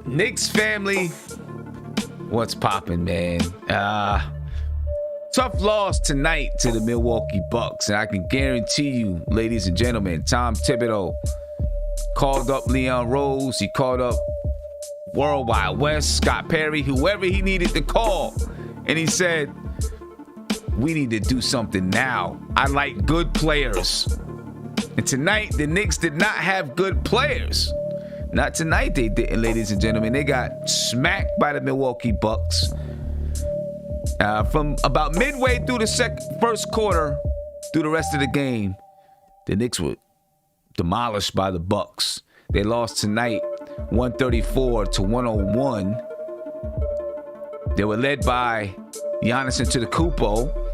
Knicks family, what's poppin', man? Tough loss tonight to the Milwaukee Bucks, and I can guarantee you, ladies and gentlemen, Tom Thibodeau called up Leon Rose, he called up Worldwide West, Scott Perry, whoever he needed to call, and he said, we need to do something now. I like good players. And tonight, the Knicks did not have good players. Not tonight, they didn't, ladies and gentlemen. They got smacked by the Milwaukee Bucks. From about midway through the first quarter, through the rest of the game, the Knicks were demolished by the Bucks. They lost tonight 134-101. They were led by Giannis Antetokounmpo.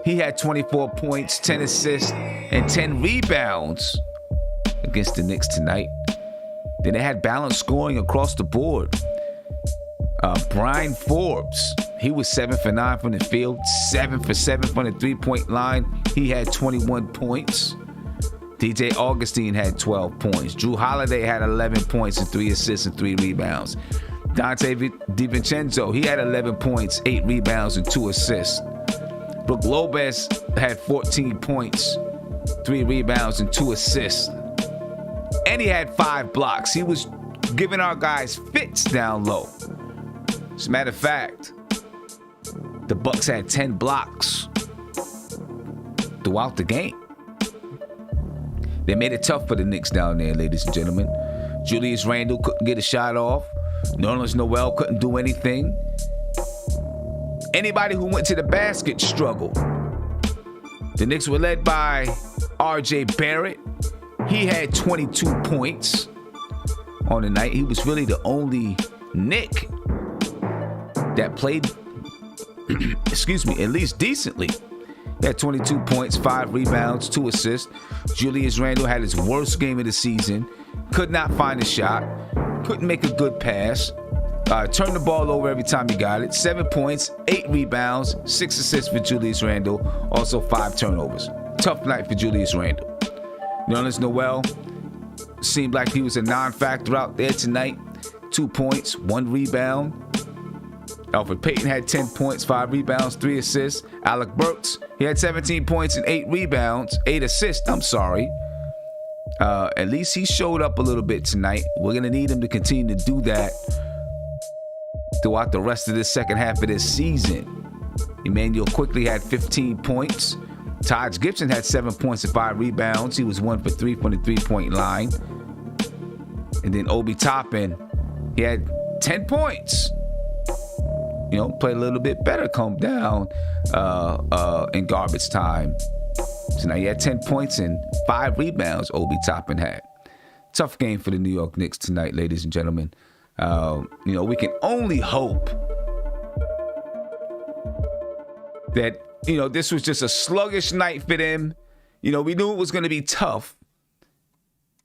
He had 24 points, 10 assists, and 10 rebounds against the Knicks tonight. Then they had balanced scoring across the board. Brian Forbes, he was 7 for 9 from the field, 7 for 7 from the three-point line. He had 21 points. DJ Augustine had 12 points. Drew Holiday had 11 points and 3 assists and 3 rebounds. Dante DiVincenzo, he had 11 points, 8 rebounds, and 2 assists. Brook Lopez had 14 points, 3 rebounds, and 2 assists. And he had 5 blocks. He was giving our guys fits down low. As a matter of fact, the Bucks had 10 blocks throughout the game. They made it tough for the Knicks down there, ladies and gentlemen. Julius Randle couldn't get a shot off. Nerlens Noel couldn't do anything. Anybody who went to the basket struggled. The Knicks were led by R.J. Barrett. He had 22 points on the night. He was really the only Knick that played, at least decently. He had 22 points, 5 rebounds, 2 assists. Julius Randle had his worst game of the season. Could not find a shot. Couldn't make a good pass. Turned the ball over every time he got it. 7 points, 8 rebounds, 6 assists for Julius Randle. Also 5 turnovers. Tough night for Julius Randle. Nerlens Noel seemed like he was a non-factor out there tonight. 2 points, 1 rebound. Alfred Payton had 10 points, 5 rebounds, 3 assists. Alec Burks, he had 17 points and 8 assists. At least he showed up a little bit tonight. We're going to need him to continue to do that throughout the rest of the second half of this season. Emmanuel quickly had 15 points. Taj Gibson had 7 points and 5 rebounds. He was 1 for 3 from the three-point line. And then Obi Toppin, he had 10 points. Played a little bit better, come down in garbage time. So now he had 10 points and 5 rebounds Obi Toppin had. Tough game for the New York Knicks tonight, ladies and gentlemen. We can only hope that, this was just a sluggish night for them. We knew it was going to be tough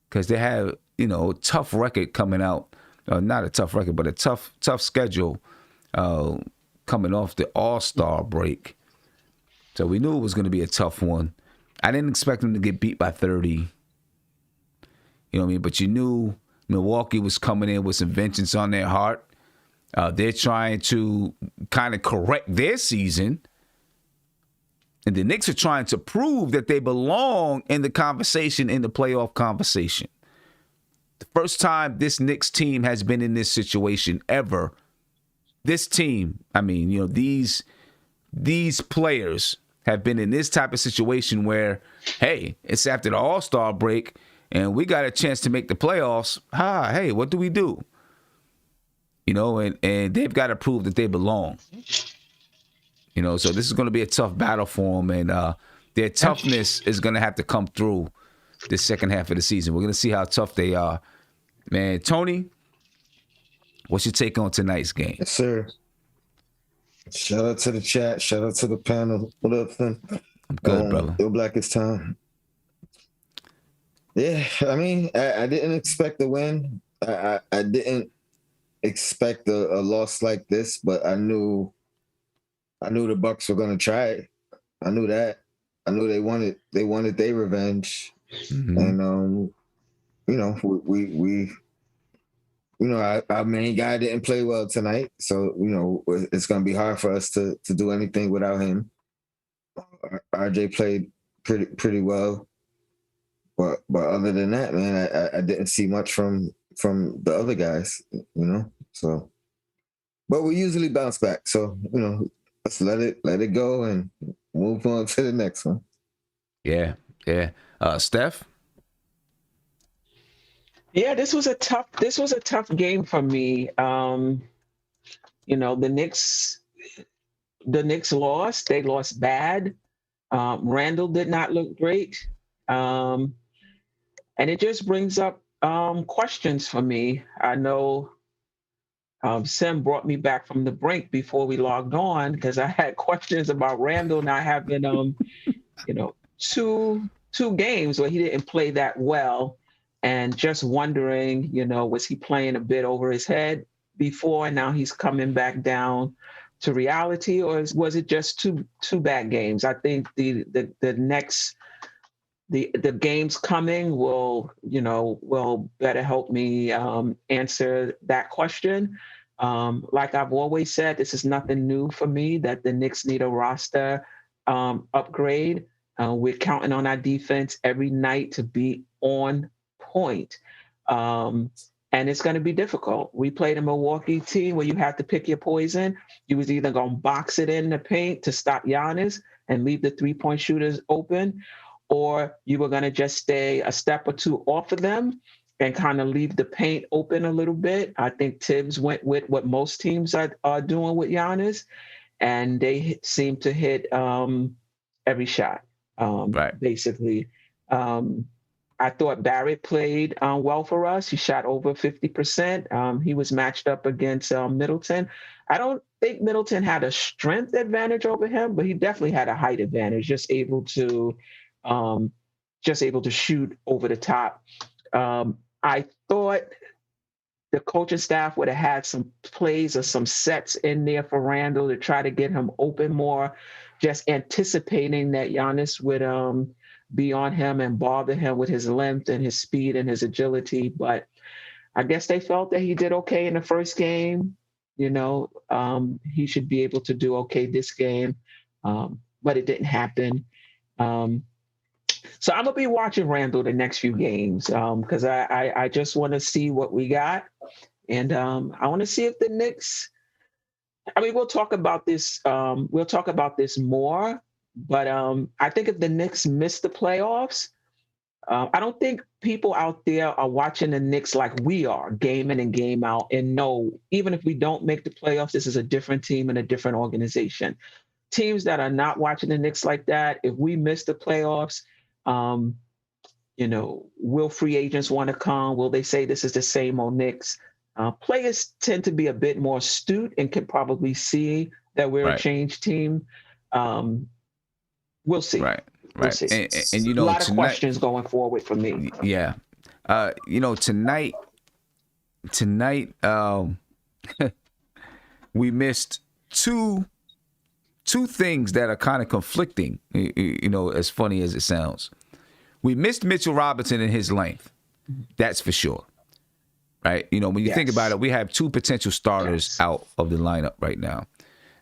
because they have, a tough record coming out. Not a tough record, but a tough schedule coming off the All-Star break. So we knew it was going to be a tough one. I didn't expect them to get beat by 30. You know what I mean? But you knew Milwaukee was coming in with some vengeance on their heart. They're trying to kind of correct their season. And the Knicks are trying to prove that they belong in the conversation, in the playoff conversation. The first time this Knicks team has been in this situation ever. This team, these players have been in this type of situation where, hey, it's after the All-Star break and we got a chance to make the playoffs. Hey, what do we do? And they've got to prove that they belong. So this is going to be a tough battle for them, and their toughness is going to have to come through this second half of the season. We're going to see how tough they are. Man, Tony, what's your take on tonight's game? Yes, sir. Shout out to the chat. Shout out to the panel. What up, Finn? I'm good, brother. Still black as time. Yeah, I didn't expect a win. I didn't expect a loss like this, but I knew the Bucks were gonna try it. I knew that. I knew they wanted their revenge. Mm-hmm. And we our main guy didn't play well tonight, so it's going to be hard for us to do anything without him. RJ played pretty well, but other than that, man, I didn't see much from the other guys, So, but we usually bounce back, so let's let it go and move on to the next one. Yeah. Steph. Yeah, this was a tough game for me. The Knicks lost. They lost bad. Randle did not look great. And it just brings up questions for me. I know Sim brought me back from the brink before we logged on because I had questions about Randle not having two games where he didn't play that well. And just wondering, was he playing a bit over his head before and now he's coming back down to reality, or was it just two bad games? I think the next the games coming will better help me answer that question. Like I've always said, this is nothing new for me that the Knicks need a roster upgrade. We're counting on our defense every night to be on point. And it's going to be difficult. We played a Milwaukee team where you have to pick your poison. You was either going to box it in the paint to stop Giannis and leave the three-point shooters open, or you were going to just stay a step or two off of them and kind of leave the paint open a little bit. I think Thibs went with what most teams are doing with Giannis, and they seem to hit every shot, Right. basically. I thought Barrett played well for us. He shot over 50%. He was matched up against Middleton. I don't think Middleton had a strength advantage over him, but he definitely had a height advantage, just able to shoot over the top. I thought the coaching staff would have had some plays or some sets in there for Randle to try to get him open more, just anticipating that Giannis would be on him and bother him with his length and his speed and his agility. But I guess they felt that he did okay in the first game. He should be able to do okay this game, but it didn't happen. So I'm going to be watching Randle the next few games because I just want to see what we got. And I want to see if the Knicks, we'll talk about this. We'll talk about this more. But I think if the Knicks miss the playoffs, I don't think people out there are watching the Knicks like we are, game in and game out, and know even if we don't make the playoffs, this is a different team and a different organization. Teams that are not watching the Knicks like that, if we miss the playoffs, will free agents want to come? Will they say this is the same old Knicks? Players tend to be a bit more astute and can probably see that we're a changed team. We'll see. Right. We'll see. And a lot of questions going forward for me. Yeah. Tonight, we missed two things that are kind of conflicting, as funny as it sounds. We missed Mitchell Robinson and his length. That's for sure. Right? When you think about it, we have two potential starters out of the lineup right now.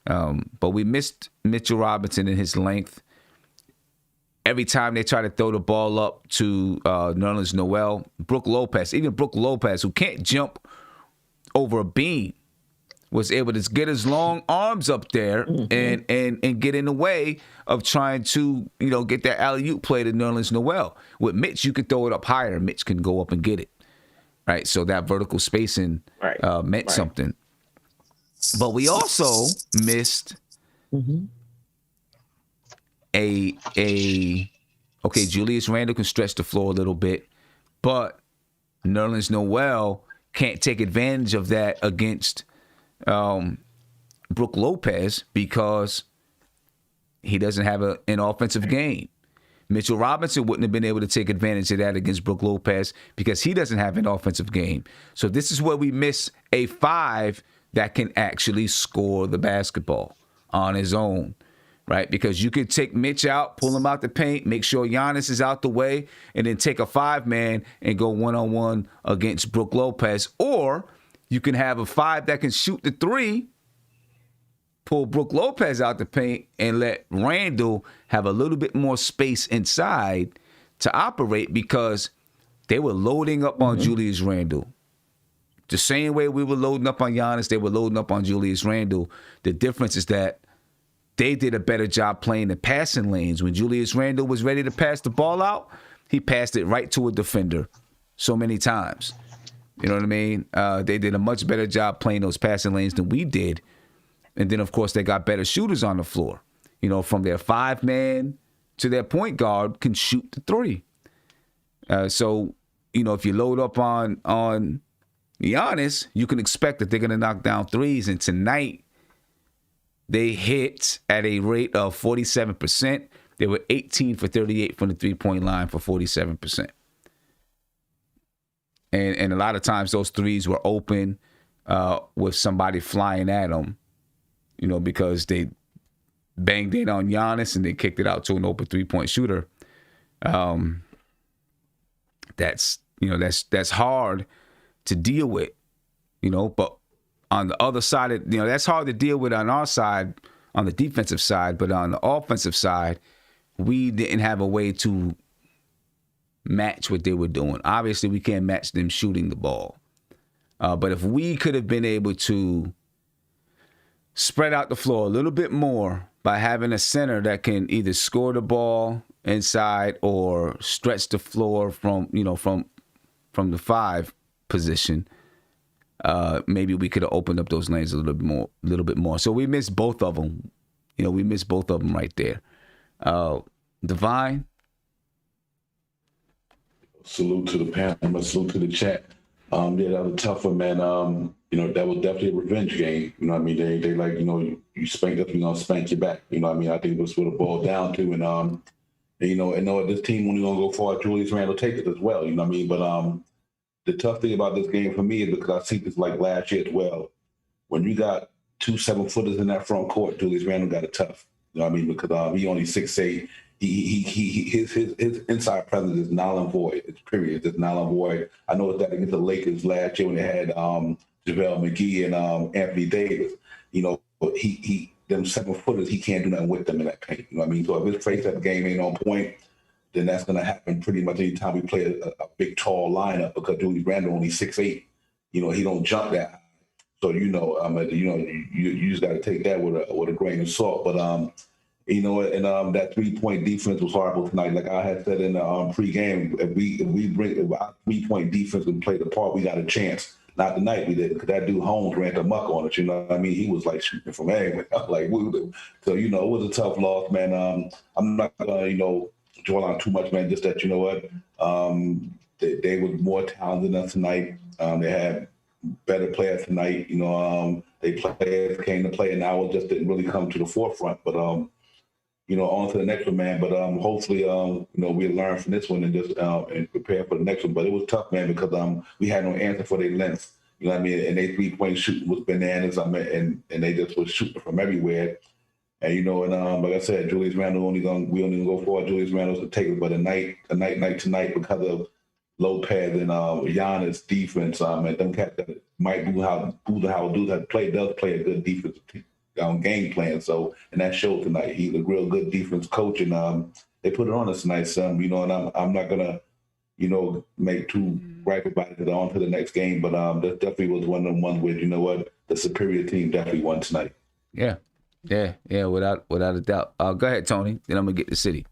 But we missed Mitchell Robinson and his length. Every time they try to throw the ball up to Nerlens Noel, Brook Lopez, who can't jump over a beam, was able to get his long arms up there and get in the way of trying to, get that alley-oop play to Nerlens Noel. With Mitch, you could throw it up higher. Mitch can go up and get it. Right? So that vertical spacing meant something. But we also missed Julius Randle can stretch the floor a little bit, but Nerlens Noel can't take advantage of that against Brook Lopez because he doesn't have an offensive game. Mitchell Robinson wouldn't have been able to take advantage of that against Brook Lopez because he doesn't have an offensive game. So this is where we miss a five that can actually score the basketball on his own, right? Because you could take Mitch out, pull him out the paint, make sure Giannis is out the way, and then take a five-man and go one-on-one against Brook Lopez. Or you can have a 5 that can shoot the 3, pull Brook Lopez out the paint, and let Randle have a little bit more space inside to operate, because they were loading up on Julius Randle. The same way we were loading up on Giannis, they were loading up on Julius Randle. The difference is that they did a better job playing the passing lanes. When Julius Randle was ready to pass the ball out, he passed it right to a defender so many times. You know what I mean? They did a much better job playing those passing lanes than we did. And then, of course, they got better shooters on the floor. You know, from their 5-man to their point guard can shoot the 3. So, you know, if you load up on Giannis, you can expect that they're going to knock down threes. And tonight, they hit at a rate of 47%. They were 18 for 38 from the three-point line for 47%. And a lot of times those threes were open with somebody flying at them, you know, because they banged in on Giannis and they kicked it out to an open three-point shooter. That's hard to deal with, you know, but on the other side, that's hard to deal with on our side, on the defensive side, but on the offensive side, we didn't have a way to match what they were doing. Obviously, we can't match them shooting the ball. But if we could have been able to spread out the floor a little bit more by having a center that can either score the ball inside or stretch the floor from the 5 position, maybe we could have opened up those lanes a little bit more. So we missed both of them. You know, we missed both of them right there. Divine. Salute to the panel. Salute to the chat. Yeah, that was a tough one, man. That was definitely a revenge game. You know what I mean? They like, you spank us, we're going to spank you back. You know what I mean? I think that's what it boiled down to. And this team only going to go far. Julius Randle take it as well. You know what I mean? But the tough thing about this game for me is because I see this like last year as well. When you got 2 7-footers in that front court, Julius Randle got it tough. You know what I mean? Because he only 6'8". His inside presence is null and void. It's period. It's null and void. I know that against the Lakers last year when they had JaVale McGee and Anthony Davis. But he them 7-footers, he can't do nothing with them in that paint. You know what I mean? So if his face-up game ain't on point, then that's going to happen pretty much any time we play a big, tall lineup, because Julius Randle only 6'8". He don't jump that high. So, you just got to take that with a grain of salt. But, that 3-point defense was horrible tonight. Like I had said in the pregame, if our 3-point defense can play the part, we got a chance. Not tonight we did, because that dude Holmes ran the muck on us. You know what I mean? He was like shooting from anywhere. Like, so, it was a tough loss, man. I'm not going to, dwell on too much, man. Just that, they were more talented than us tonight. They had better players tonight. They players came to play, and now it just didn't really come to the forefront. But on to the next one, man. But hopefully, we'll learn from this one and just and prepare for the next one. But it was tough, man, because we had no answer for their length. You know what I mean? And their 3-point shooting was bananas. And they just was shooting from everywhere. And like I said, Julius Randle we only go for Julius Randle's to take it, but a night tonight because of Lopez and Giannis defense. And them cats that Mike Budenholzer does play a good defense game plan. So, and that showed tonight. He's a real good defense coach, and they put it on us tonight, son. And I'm not gonna make too gripe about it on to the next game, but that definitely was one of them ones where the superior team definitely won tonight. Yeah. Yeah, without a doubt. Go ahead, Tony. Then I'm gonna get the city.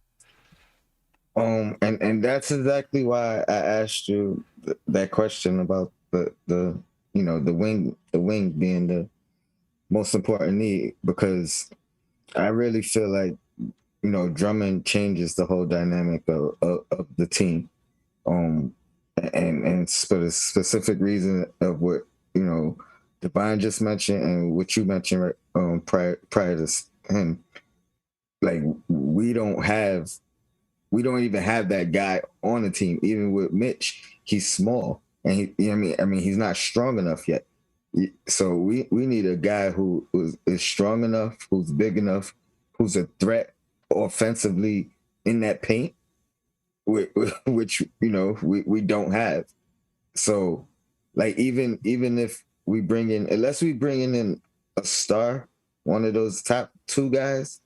And that's exactly why I asked you that question about the wing being the most important need, because I really feel like Drummond changes the whole dynamic of the team, and for the specific reason of what Divine just mentioned and what you mentioned prior to him. Like we don't even have that guy on the team. Even with Mitch, he's small, and he's not strong enough yet. So we need a guy who is strong enough, who's big enough, who's a threat offensively in that paint, which we don't have. So like even if we bring in a star, one of those top two guys.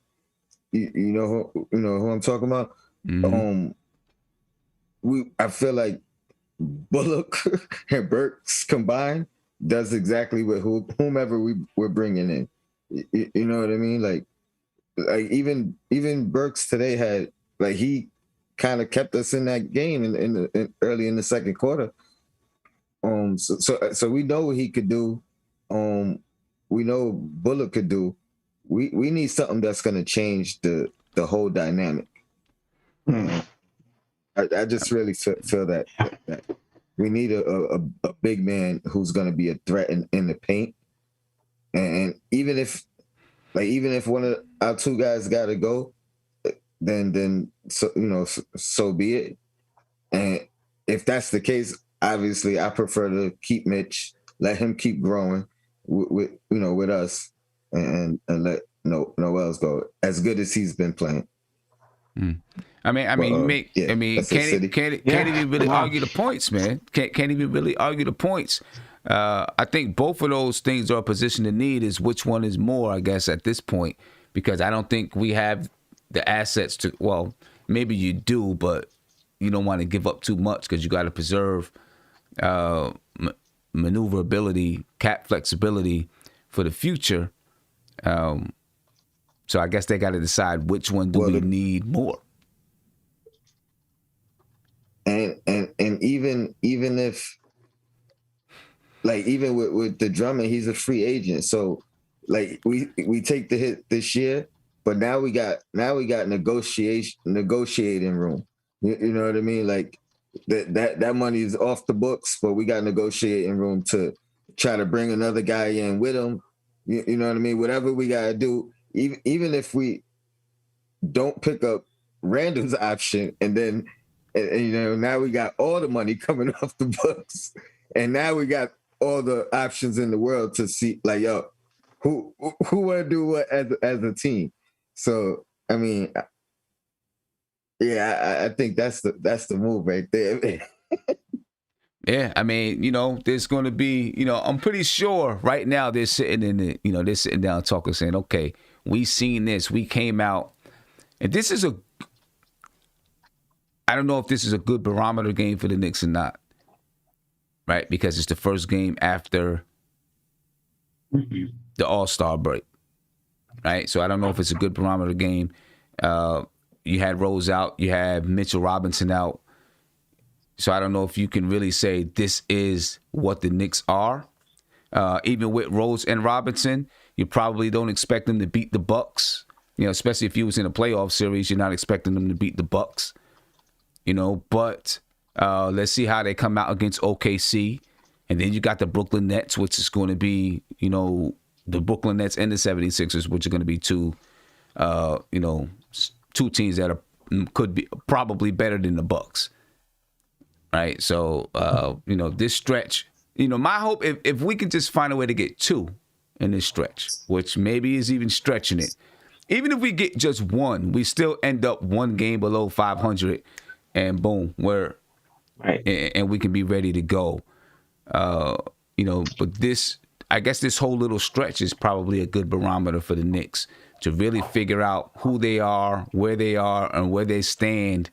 You know who I'm talking about. Mhm. I feel like Bullock and Burks combined does exactly what whomever we're bringing in. You know what I mean? Like even Burks today had like he kind of kept us in that game in early in the second quarter. So we know what he could do. We know Bullock could do. We need something that's going to change the whole dynamic. I just really feel that we need a big man who's going to be a threat in the paint. And even if one of our two guys got to go, then so be it. And if that's the case, obviously I prefer to keep Mitch, let him keep growing with us, and let Noel's go as good as he's been playing. Can't even really argue the points, man. Can't even really argue the points. I think both of those things are a position of need. Is which one is more, I guess, at this point, because I don't think we have the assets to. Well, maybe you do, but you don't want to give up too much because you got to preserve maneuverability, cap flexibility for the future. So I guess they got to decide which one do we need more. And even if like even with the Drummond, he's a free agent. So like we take the hit this year, but now we got negotiating room. You know what I mean? Like that money is off the books, but we got negotiating room to try to bring another guy in with him. You know what I mean? Whatever we gotta do, even if we don't pick up Randall's option, and then now we got all the money coming off the books, and now we got all the options in the world to see, like, yo, who want to do what as a team. So I mean, yeah, I think that's the move right there. Yeah, I mean, there's going to be, I'm pretty sure right now they're sitting they're sitting down talking, saying, okay, we seen this, we came out, and this is I don't know if this is a good barometer game for the Knicks or not, right? Because it's the first game after the All-Star break, right? So I don't know if it's a good barometer game. You had Rose out, you had Mitchell Robinson out. So I don't know if you can really say this is what the Knicks are. Even with Rose and Robinson, you probably don't expect them to beat the Bucks. Especially if you was in a playoff series, you're not expecting them to beat the Bucks. But let's see how they come out against OKC. And then you got the Brooklyn Nets, which is going to be, the Brooklyn Nets and the 76ers, which are going to be two teams that could be probably better than the Bucks. Right. So, this stretch, my hope, if we can just find a way to get two in this stretch, which maybe is even stretching it. Even if we get just one, we still end up one game below 500 and boom, we're right. And we can be ready to go. But I guess this whole little stretch is probably a good barometer for the Knicks to really figure out who they are, and where they stand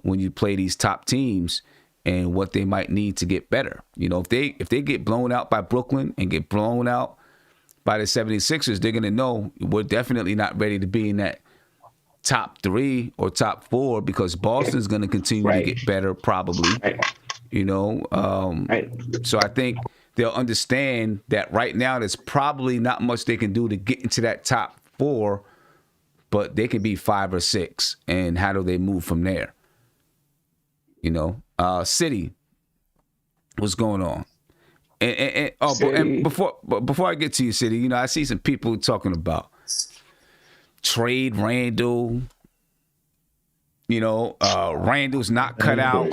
when you play these top teams and what they might need to get better. If they get blown out by Brooklyn and get blown out by the 76ers, they're going to know we're definitely not ready to be in that top 3 or top 4 because Boston's going to continue to get better probably. So I think they'll understand that right now there's probably not much they can do to get into that top 4, but they can be 5 or 6. And how do they move from there? City, what's going on? And before I get to you, City, I see some people talking about trade Randle. Randle's not cut out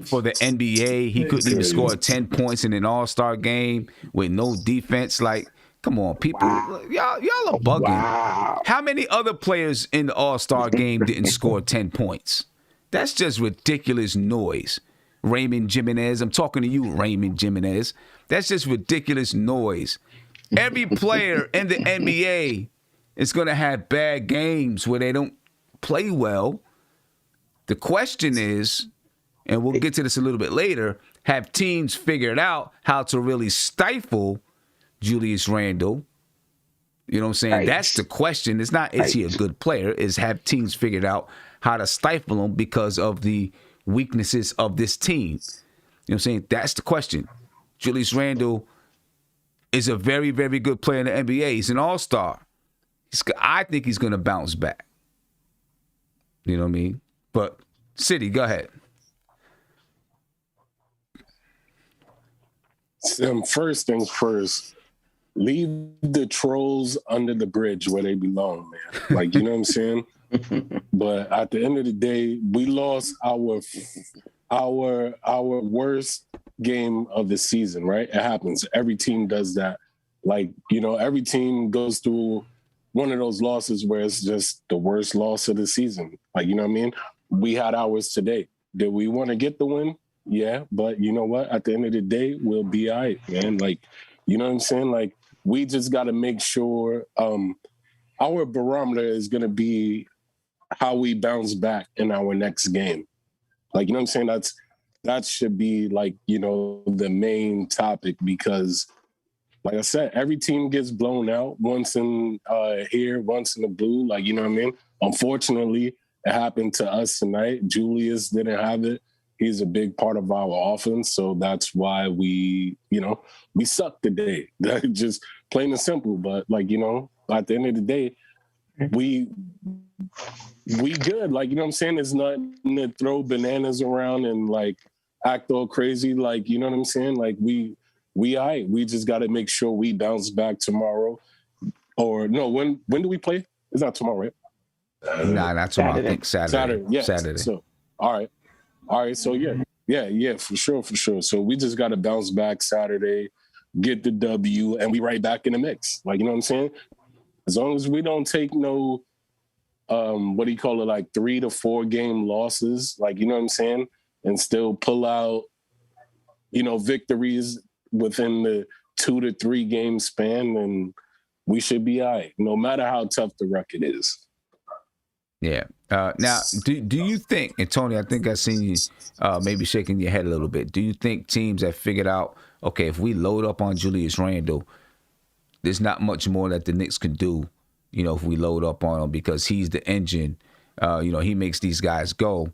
for the NBA. He couldn't even score 10 points in an All-Star game with no defense. Like, come on, people. Y'all are bugging. Wow. How many other players in the All-Star game didn't score 10 points? That's just ridiculous noise, Raymond Jimenez. I'm talking to you, Raymond Jimenez. That's just ridiculous noise. Every player in the NBA is going to have bad games where they don't play well. The question is, and we'll get to this a little bit later, have teams figured out how to really stifle Julius Randle? You know what I'm saying? Right. That's the question. It's not, is he a good player? Is have teams figured out how to stifle him because of the weaknesses of this team? You know what I'm saying? That's the question. Julius Randle is a very, very good player in the NBA. He's an all-star. I think he's going to bounce back. You know what I mean? But, City, go ahead. First things first, leave the trolls under the bridge where they belong, man. Like, you know what I'm saying? But at the end of the day, we lost our worst game of the season, right? It happens. Every team does that. Like, you know, every team goes through one of those losses where it's just the worst loss of the season. Like, you know what I mean? We had ours today. Did we want to get the win? Yeah, but you know what? At the end of the day, we'll be all right, man. Like, you know what I'm saying? Like, we just got to make sure our barometer is going to be how we bounce back in our next game. Like, you know what I'm saying? That should be, like, you know, the main topic because, like I said, every team gets blown out once in here, once in the blue. Like, you know what I mean? Unfortunately, it happened to us tonight. Julius didn't have it. He's a big part of our offense, so that's why we suck today. That's just plain and simple. But, like, you know, at the end of the day, we good. Like, you know what I'm saying? It's not to throw bananas around and, like, act all crazy. Like, you know what I'm saying? Like, we all right. We just got to make sure we bounce back tomorrow. Or, no, when do we play? It's not tomorrow, right? Nah, not tomorrow. I think Saturday. Yeah. Saturday. So, all right. So yeah, for sure. So we just got to bounce back Saturday, get the W, and we right back in the mix. Like, you know what I'm saying? As long as we don't take no, like 3 to 4 game losses, like, you know what I'm saying? And still pull out, you know, victories within the 2 to 3 game span, then we should be all right, no matter how tough the record is. Yeah. Now, do you think, and Tony, I think I've seen you maybe shaking your head a little bit. Do you think teams have figured out, okay, if we load up on Julius Randle, there's not much more that the Knicks can do, you know, if we load up on him because he's the engine. You know, he makes these guys go.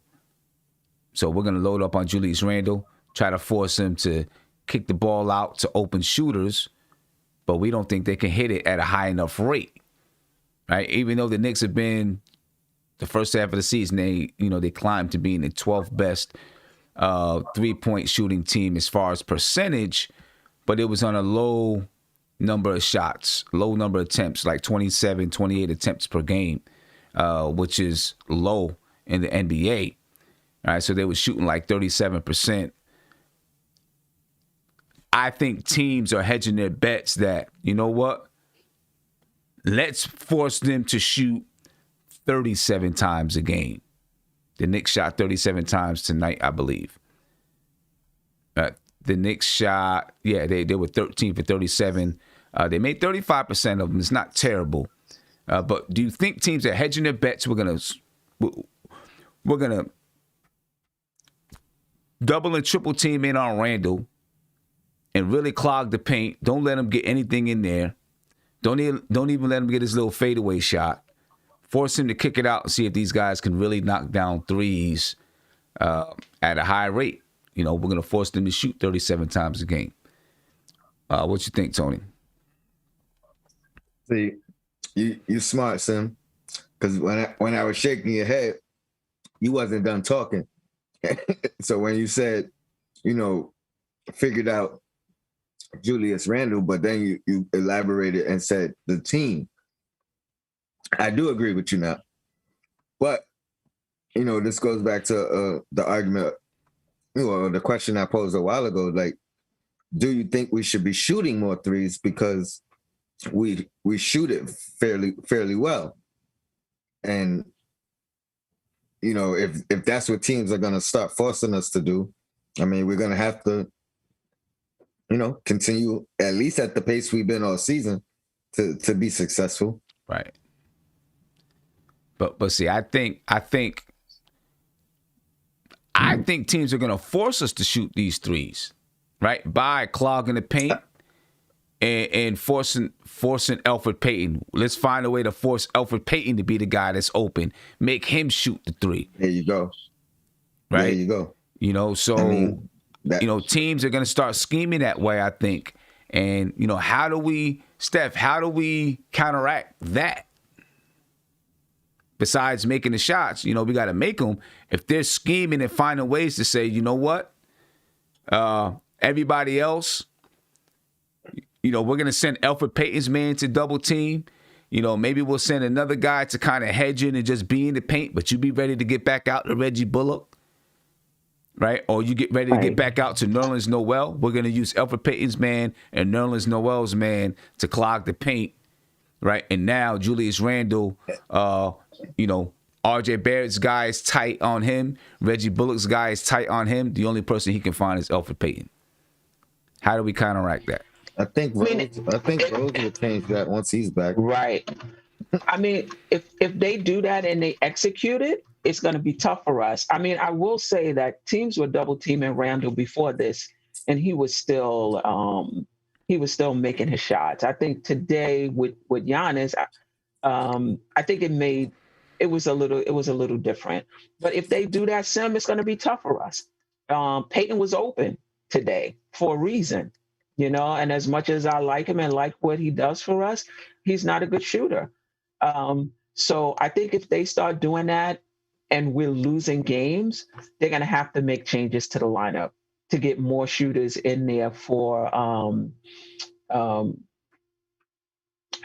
So we're going to load up on Julius Randle, try to force him to kick the ball out to open shooters, but we don't think they can hit it at a high enough rate, right? Even though the Knicks have been the first half of the season, they climbed to being the 12th best 3-point shooting team as far as percentage, but it was on a low number of shots, low number of attempts, like 27, 28 attempts per game, which is low in the NBA. All right, so they were shooting like 37%. I think teams are hedging their bets that, you know what? Let's force them to shoot 37 times a game. The Knicks shot 37 times tonight, I believe. The Knicks shot, they were 13 for 37. They made 35% of them. It's not terrible. But do you think teams are hedging their bets? We're gonna double and triple team in on Randle and really clog the paint. Don't let him get anything in there. Don't even let him get his little fadeaway shot. Force him to kick it out and see if these guys can really knock down threes at a high rate. You know, we're going to force them to shoot 37 times a game. What you think, Tony? See, you smart, Sim. Because when I was shaking your head, you wasn't done talking. So when you said, you know, figured out Julius Randle, but then you elaborated and said the team. I do agree with you now. But, you know, this goes back to the argument, you know, the question I posed a while ago, like, do you think we should be shooting more threes because we shoot it fairly well? And, you know, if that's what teams are going to start forcing us to do, I mean, we're gonna have to, continue at least at the pace we've been all season to be successful. Right. But see, I think teams are gonna force us to shoot these threes, right? By clogging the paint and forcing Elfrid Payton. Let's find a way to force Elfrid Payton to be the guy that's open. Make him shoot the three. There you go. Right. There you go. Teams are gonna start scheming that way, I think. And how do we counteract that? Besides making the shots, we got to make them. If they're scheming and finding ways to say, you know what, everybody else, we're going to send Elfrid Payton's man to double team. Maybe we'll send another guy to kind of hedge in and just be in the paint, but you be ready to get back out to Reggie Bullock, right? Or you get ready to get back out to Nerlens Noel. We're going to use Elfrid Payton's man and Nerlens Noel's man to clog the paint, right? And now Julius Randle, RJ Barrett's guy is tight on him. Reggie Bullock's guy is tight on him. The only person he can find is Elfrid Payton. How do we counteract that? I think Rose will change that once he's back. Right. I mean, if they do that and they execute it, it's going to be tough for us. I mean, I will say that teams were double teaming Randle before this, and he was still making his shots. I think today with Giannis, I think it was a little different. But if they do that, Sim, it's going to be tough for us. Peyton was open today for a reason, and as much as I like him and like what he does for us, he's not a good shooter. So I think if they start doing that and we're losing games, they're going to have to make changes to the lineup to get more shooters in there for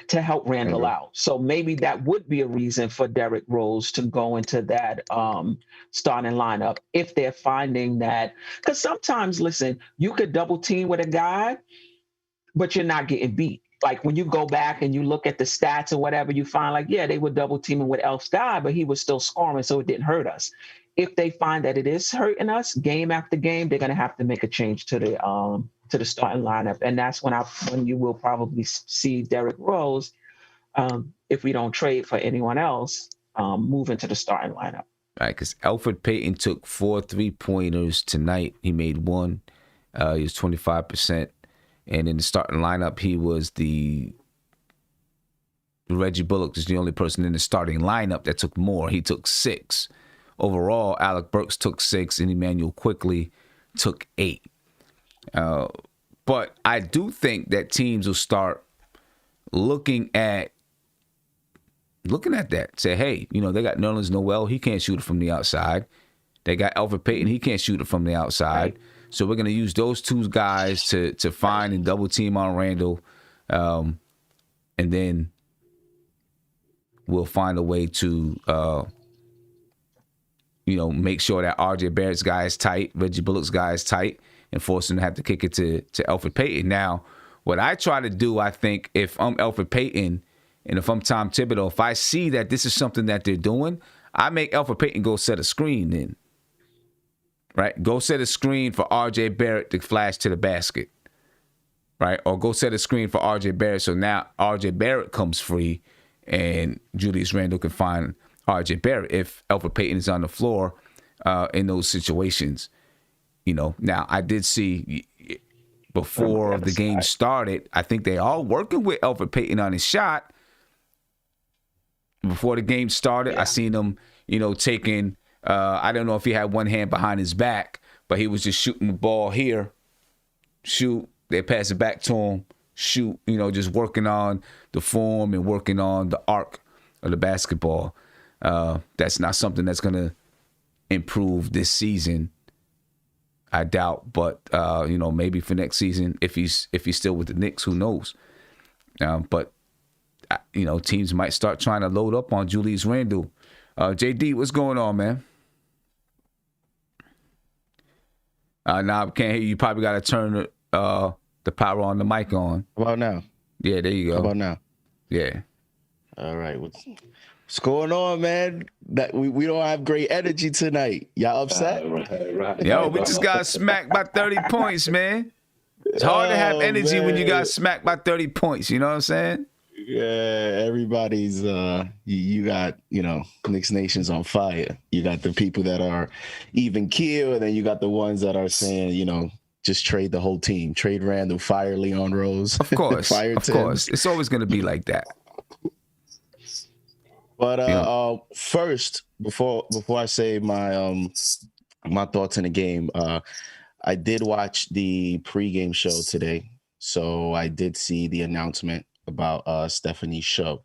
to help Randle out. So maybe that would be a reason for Derrick Rose to go into that starting lineup if they're finding that. Because sometimes, listen, you could double team with a guy, but you're not getting beat. Like when you go back and you look at the stats or whatever, you find they were double teaming with Elf's guy, but he was still scoring, so it didn't hurt us. If they find that it is hurting us game after game, they're going to have to make a change to the starting lineup, and that's when you will probably see Derrick Rose, if we don't trade for anyone else, move into the starting lineup. Right, because Elfrid Payton took 4 3-pointers tonight. He made one. He was 25%, and in the starting lineup, he was Reggie Bullock is the only person in the starting lineup that took more. He took 6. Overall, Alec Burks took 6, and Emmanuel Quickley took 8. But I do think that teams will start looking at that. Say, hey, they got Nerlens Noel. He can't shoot it from the outside. They got Elfrid Payton. He can't shoot it from the outside. Right. So we're going to use those two guys to find and double team on Randle. And then we'll find a way to make sure that RJ Barrett's guy is tight, Reggie Bullock's guy is tight, and force him to have to kick it to Elfrid Payton. Now, what I try to do, I think, if I'm Elfrid Payton and if I'm Tom Thibodeau, if I see that this is something that they're doing, I make Elfrid Payton go set a screen then. Right? Go set a screen for RJ Barrett to flash to the basket. Right? Or go set a screen for RJ Barrett so now RJ Barrett comes free and Julius Randle can find RJ Barrett if Elfrid Payton is on the floor in those situations. Now I did see before the game started, I think they all working with Elfrid Payton on his shot. Before the game started, I seen him, taking, I don't know if he had one hand behind his back, but he was just shooting the ball here, shoot, they pass it back to him, shoot, just working on the form and working on the arc of the basketball. That's not something that's going to improve this season, I doubt. But maybe for next season, if he's still with the Knicks, who knows? But teams might start trying to load up on Julius Randle. JD, what's going on, man? Now I can't hear you. You probably got to turn the power on the mic on. How about now? Yeah, there you go. How about now? Yeah. All right. What's What's going on, man? That we don't have great energy tonight. Y'all upset? Right. Yo, we just got smacked by 30 points, man. It's hard to have energy when you got smacked by 30 points. You know what I'm saying? Yeah, everybody's you got, Knicks Nation's on fire. You got the people that are even keel, and then you got the ones that are saying, just trade the whole team. Trade Randle, fire Leon Rose. Of course. Fire of Thibs. course. It's always gonna be like that. But first, before I say my my thoughts in the game, I did watch the pregame show today, so I did see the announcement about Stephanie's show,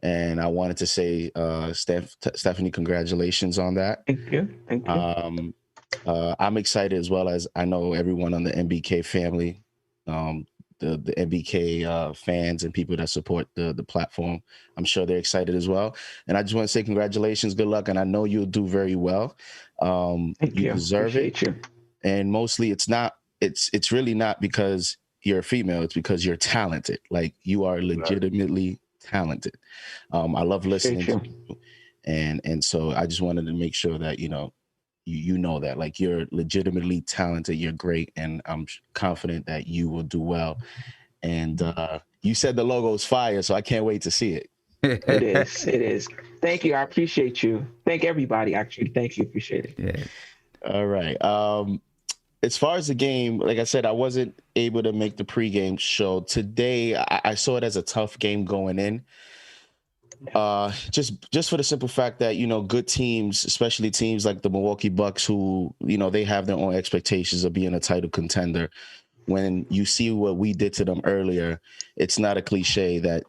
and I wanted to say, Stephanie, congratulations on that. Thank you. I'm excited, as well as I know everyone on the MBK family, the MBK fans and people that support the platform. I'm sure they're excited as well. And I just want to say congratulations, good luck, and I know you'll do very well. Thank you. Deserve Appreciate it. you. And mostly it's really not because you're a female, it's because you're talented. Like, you are legitimately talented. I love listening to you. And so I just wanted to make sure that, you know that, like, you're legitimately talented, you're great, and I'm confident that you will do well. And you said the logo is fire, so I can't wait to see it. It is. Thank you. I appreciate you. Thank everybody, actually. Thank you. Appreciate it. Yeah. All right. As far as the game, like I said, I wasn't able to make the pregame show today. I saw it as a tough game going in. Just for the simple fact that, good teams, especially teams like the Milwaukee Bucks, who, they have their own expectations of being a title contender. When you see what we did to them earlier, it's not a cliche that,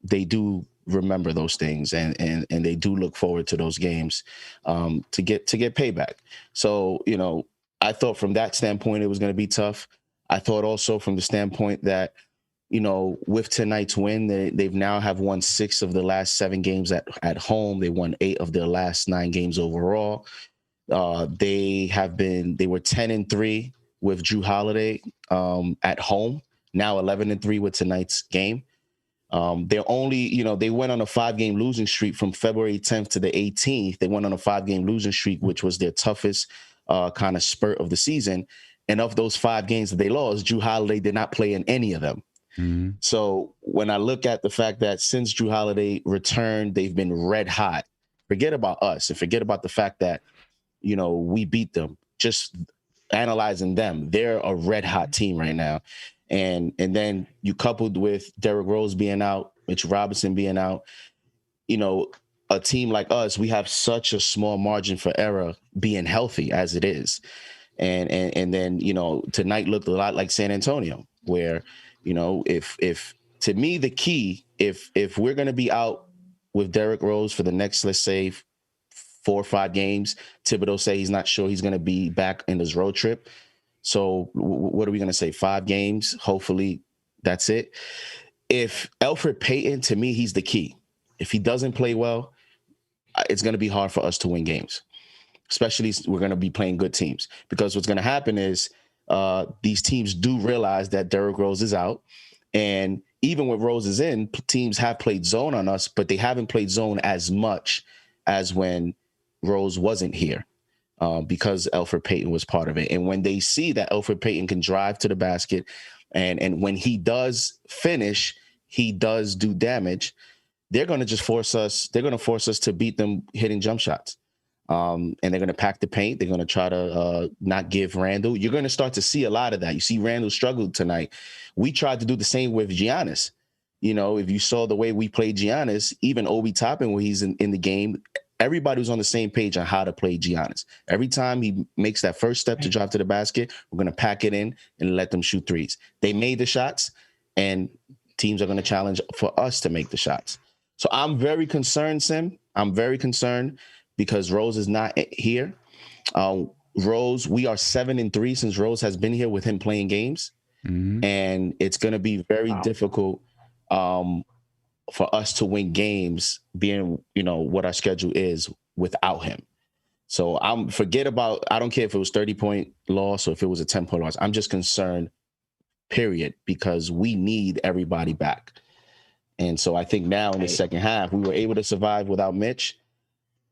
they do remember those things, and they do look forward to those games to get payback. So, I thought from that standpoint it was going to be tough. I thought also from the standpoint that, with tonight's win, they've now have won 6 of the last 7 games at home. They won 8 of their last 9 games overall. They were 10-3 with Jrue Holiday at home. Now 11-3 with tonight's game. They're only, they went on a 5-game losing streak from February 10th to the 18th. They went on a 5-game losing streak, which was their toughest kind of spurt of the season. And of those 5 games that they lost, Jrue Holiday did not play in any of them. Mm-hmm. So when I look at the fact that since Jrue Holiday returned, they've been red hot. Forget about us and forget about the fact that, we beat them. Just analyzing them, they're a red hot team right now. And then you coupled with Derrick Rose being out, Mitch Robinson being out, a team like us, we have such a small margin for error being healthy as it is. And then, tonight looked a lot like San Antonio, where, if to me, the key, if we're going to be out with Derrick Rose for the next, let's say 4 or 5 games, Thibodeau say he's not sure he's going to be back in his road trip. So what are we going to say? 5 games. Hopefully that's it. If Elfrid Payton, to me, he's the key. If he doesn't play well, it's going to be hard for us to win games, especially we're going to be playing good teams, because what's going to happen is these teams do realize that Derrick Rose is out. And even when Rose is in, teams have played zone on us, but they haven't played zone as much as when Rose wasn't here. Because Elfrid Payton was part of it. And when they see that Elfrid Payton can drive to the basket, and when he does finish, he does do damage, they're going to just force us. They're going to force us to beat them hitting jump shots. And they're going to pack the paint. They're going to try to not give Randle. You're going to start to see a lot of that. You see Randle struggled tonight. We tried to do the same with Giannis. If you saw the way we played Giannis, even Obi Toppin, when he's in the game, everybody was on the same page on how to play Giannis. Every time he makes that first step to drive to the basket, we're going to pack it in and let them shoot threes. They made the shots, and teams are going to challenge for us to make the shots. So I'm very concerned, Sim. I'm very concerned because Rose is not here. Rose, we are 7-3 since Rose has been here with him playing games. Mm-hmm. And it's going to be very difficult for us to win games, being, what our schedule is without him. So I don't care if it was 30-point loss or if it was a 10-point loss. I'm just concerned, period, because we need everybody back. And so I think now in the second half, we were able to survive without Mitch.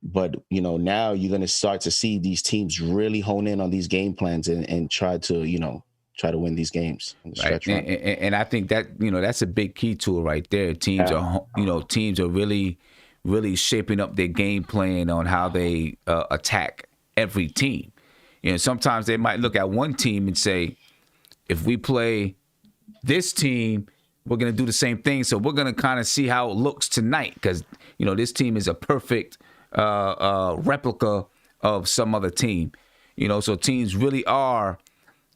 But, now you're going to start to see these teams really hone in on these game plans and try to win these games in the stretch run. And I think that, that's a big key to it right there. Teams are really, really shaping up their game plan on how they attack every team. Sometimes they might look at one team and say, if we play this team, we're going to do the same thing. So we're going to kind of see how it looks tonight because, this team is a perfect replica of some other team. So teams really are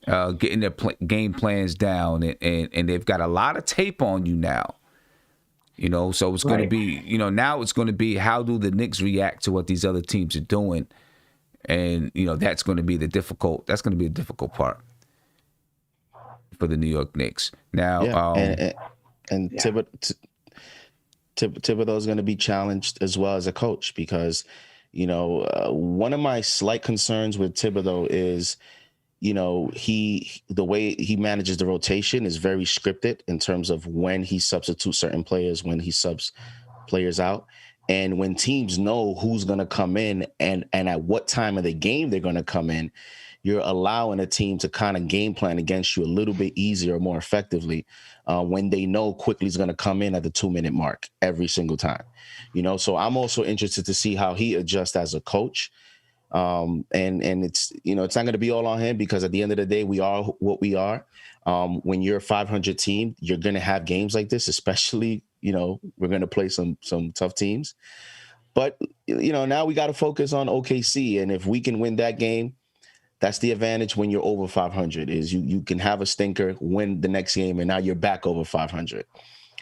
getting their game plans down and they've got a lot of tape on you now. So it's going to be, now it's going to be how do the Knicks react to what these other teams are doing? And, that's going to be the difficult part for the New York Knicks. Now, and Thibodeau is going to be challenged as well as a coach because, one of my slight concerns with Thibodeau is, the way he manages the rotation is very scripted in terms of when he substitutes certain players, when he subs players out. And when teams know who's going to come in and at what time of the game they're going to come in, you're allowing a team to kind of game plan against you a little bit easier, more effectively, when they know quickly is going to come in at the 2-minute mark every single time. So I'm also interested to see how he adjusts as a coach. And it's, it's not going to be all on him because at the end of the day, we are what we are. When you're a 500 team, you're going to have games like this, especially, we're going to play some tough teams. But, now we got to focus on OKC. And if we can win that game, that's the advantage when you're over 500 is you can have a stinker, win the next game, and now you're back over 500.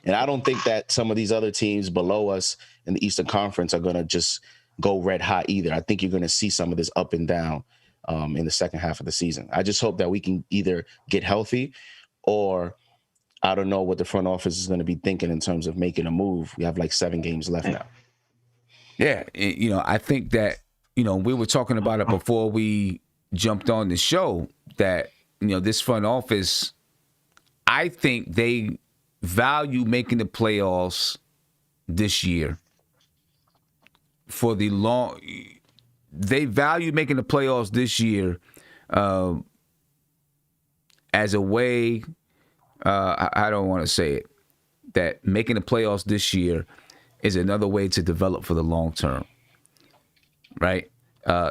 And I don't think that some of these other teams below us in the Eastern Conference are going to just go red hot either. I think you're going to see some of this up and down in the second half of the season. I just hope that we can either get healthy or I don't know what the front office is going to be thinking in terms of making a move. We have like 7 games left now. Yeah. I think that, we were talking about it before we jumped on the show that, this front office, I think they value making the playoffs this year they value making the playoffs this year as a way, I don't want to say it, that making the playoffs this year is another way to develop for the long term, right?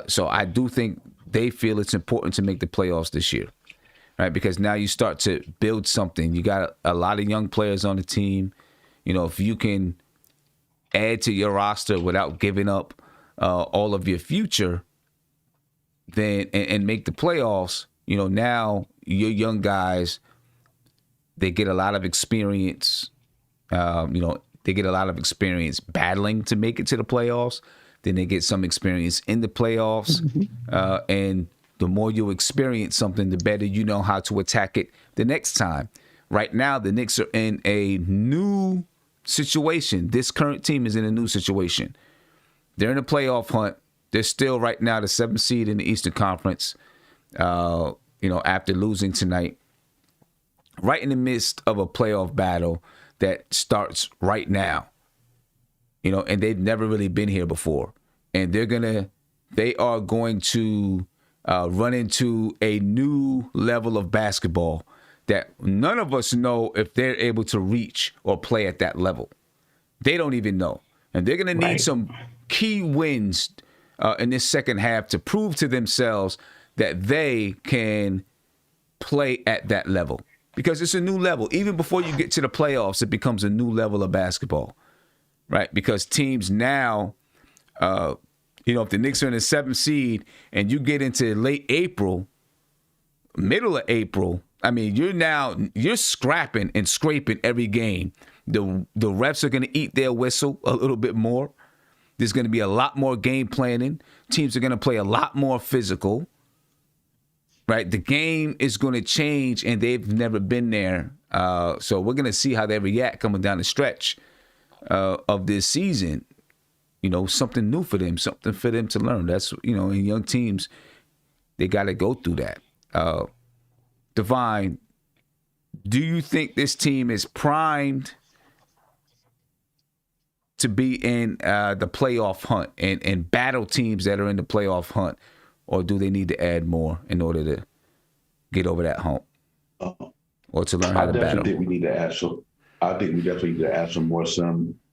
So I do think they feel it's important to make the playoffs this year, right? Because now you start to build something. You got a lot of young players on the team. If you can add to your roster without giving up all of your future, then and make the playoffs, now your young guys, they get a lot of experience. They get a lot of experience battling to make it to the playoffs. Then they get some experience in the playoffs. And the more you experience something, the better you know how to attack it the next time. Right now, the Knicks are in a new situation. This current team is in a new situation. They're in a playoff hunt. They're still right now the 7th seed in the Eastern Conference, after losing tonight. Right in the midst of a playoff battle that starts right now. And they've never really been here before. And they are going to run into a new level of basketball that none of us know if they're able to reach or play at that level. They don't even know. And they're going to need some key wins in this second half to prove to themselves that they can play at that level. Because it's a new level. Even before you get to the playoffs, it becomes a new level of basketball. Right? Because teams now, if the Knicks are in the 7th seed and you get into late April, middle of April, I mean, you're scrapping and scraping every game. The refs are going to eat their whistle a little bit more. There's going to be a lot more game planning. Teams are going to play a lot more physical. Right? The game is going to change, and they've never been there. So we're going to see how they react coming down the stretch of this season. Something new for them, something for them to learn. That's, in young teams, they got to go through that. Divine, do you think this team is primed to be in the playoff hunt and battle teams that are in the playoff hunt, or do they need to add more in order to get over that hump, or to learn how to battle? I definitely think we need to add some. I think we definitely need to add some more.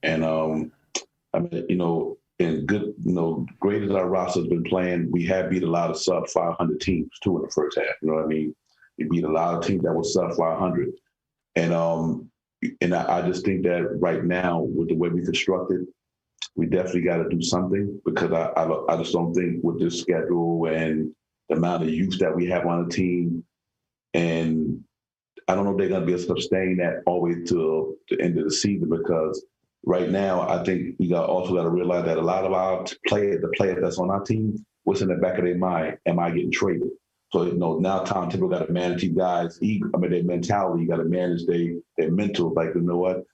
And I mean, you know, in good, you know, great as our roster has been playing, we have beat a lot of sub 500 teams too in the first half. You know what I mean? We beat a lot of teams that were sub 500, and I just think that right now with the way we constructed, we definitely got to do something, because I just don't think with this schedule and the amount of youth that we have on the team, and I don't know if they're going to be able to sustain that all the way to the end of the season, because right now I think we also got to realize that a lot of our players, the players that's on our team, what's in the back of their mind, am I getting traded? So, you know, now Tom Thibodeau got to manage you guys' ego, their mentality. You got to manage their mental. Like, you know what?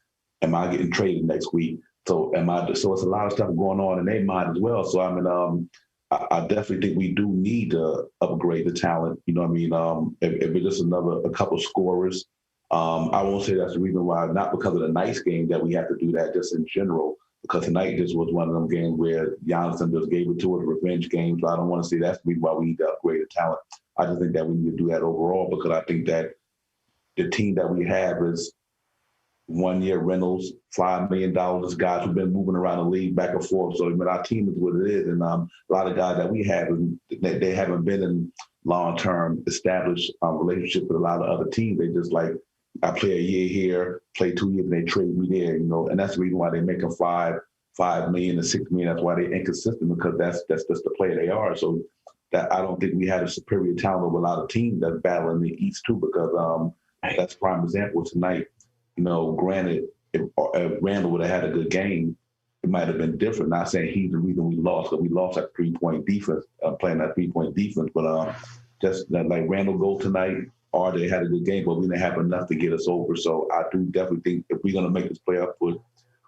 Am I getting traded next week? So it's a lot of stuff going on in their mind as well. So, I mean, I definitely think we do need to upgrade the talent. You know what I mean? If it's just a couple scorers, I won't say that's the reason why, not because of the Knicks game that we have to do that, just in general, because tonight just was one of them games where Giannis just gave it to us, a revenge game. So I don't want to say that's the reason why we need to upgrade the talent. I just think that we need to do that overall, because I think that the team that we have is 1 year rentals, $5 million. There's guys who've been moving around the league back and forth. So, I mean, our team is what it is. And a lot of guys that we have, they haven't been in long-term established relationships with a lot of other teams. They just like, I play a year here, play 2 years, and they trade me there, you know. And that's the reason why they make them $5 million to $6 million. That's why they're inconsistent, because that's just the player they are. So that I don't think we had a superior talent over a lot of teams that's battling the East too, because that's a prime example tonight. You know, granted, if Randle would have had a good game, it might have been different. Not saying he's the reason we lost, because we lost that 3-point defense, playing that 3-point defense. But just that, like, Randle go tonight, or they had a good game, but we didn't have enough to get us over. So I do definitely think if we're going to make this playoff push,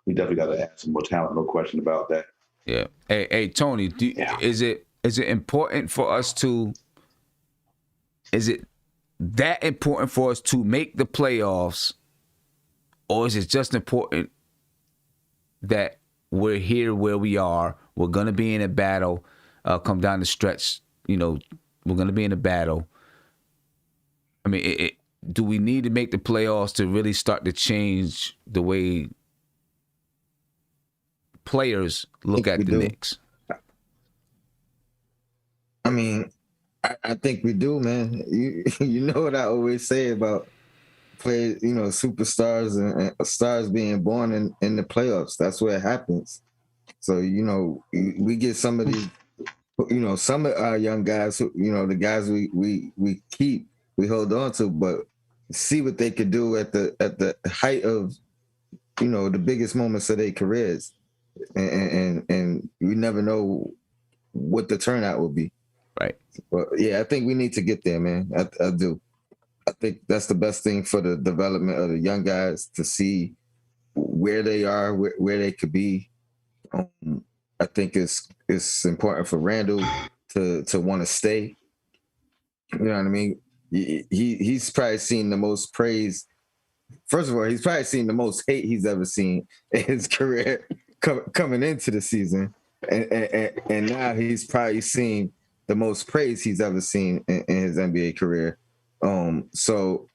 we definitely got to add some more talent. No question about that. Yeah. Hey, Tony, is it important for us to? Is it that important for us to make the playoffs? Or is it just important that we're here where we are? We're going to be in a battle. Come down the stretch, you know, we're going to be in a battle. I mean, do we need to make the playoffs to really start to change the way players look at the Knicks? I mean, I think we do, man. You know what I always say about players, you know, superstars and stars being born in the playoffs. That's where it happens. So, you know, we get some of these, you know, some of our young guys, who, you know, the guys we keep, we hold on to, but see what they could do at the height of, you know, the biggest moments of their careers. And you never know what the turnout will be. Right. But yeah, I think we need to get there, man. I do. I think that's the best thing for the development of the young guys, to see where they are, where they could be. I think it's important for Randle to want to stay. You know what I mean? He's probably seen the most praise. First of all, he's probably seen the most hate he's ever seen in his career coming into the season, and now he's probably seen the most praise he's ever seen in his NBA career. So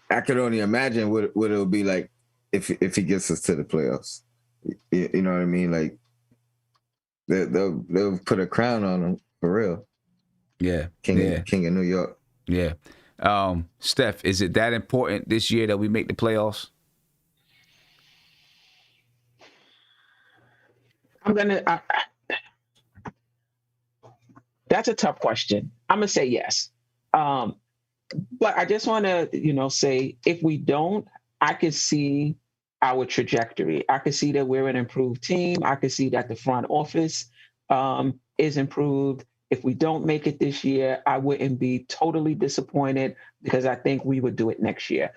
I could only imagine what it'll be like if he gets us to the playoffs. You know what I mean? Like they'll put a crown on him for real. Yeah, King of New York. Yeah. Steph, is it that important this year that we make the playoffs? That's a tough question. I'm gonna say yes. But I just want to, you know, say if we don't, I could see our trajectory. I could see that we're an improved team. I could see that the front office is improved. If we don't make it this year, I wouldn't be totally disappointed, because I think we would do it next year.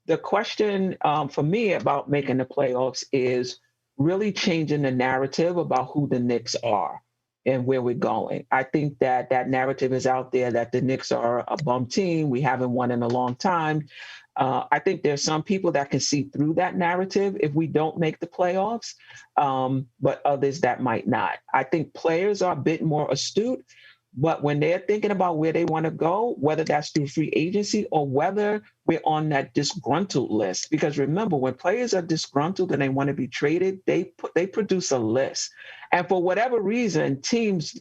The question for me about making the playoffs is really changing the narrative about who the Knicks are and where we're going. I think that narrative is out there that the Knicks are a bum team. We haven't won in a long time. I think there's some people that can see through that narrative if we don't make the playoffs, but others that might not. I think players are a bit more astute, but when they're thinking about where they want to go, whether that's through free agency or whether we're on that disgruntled list, because remember, when players are disgruntled and they want to be traded, they produce a list. And for whatever reason, teams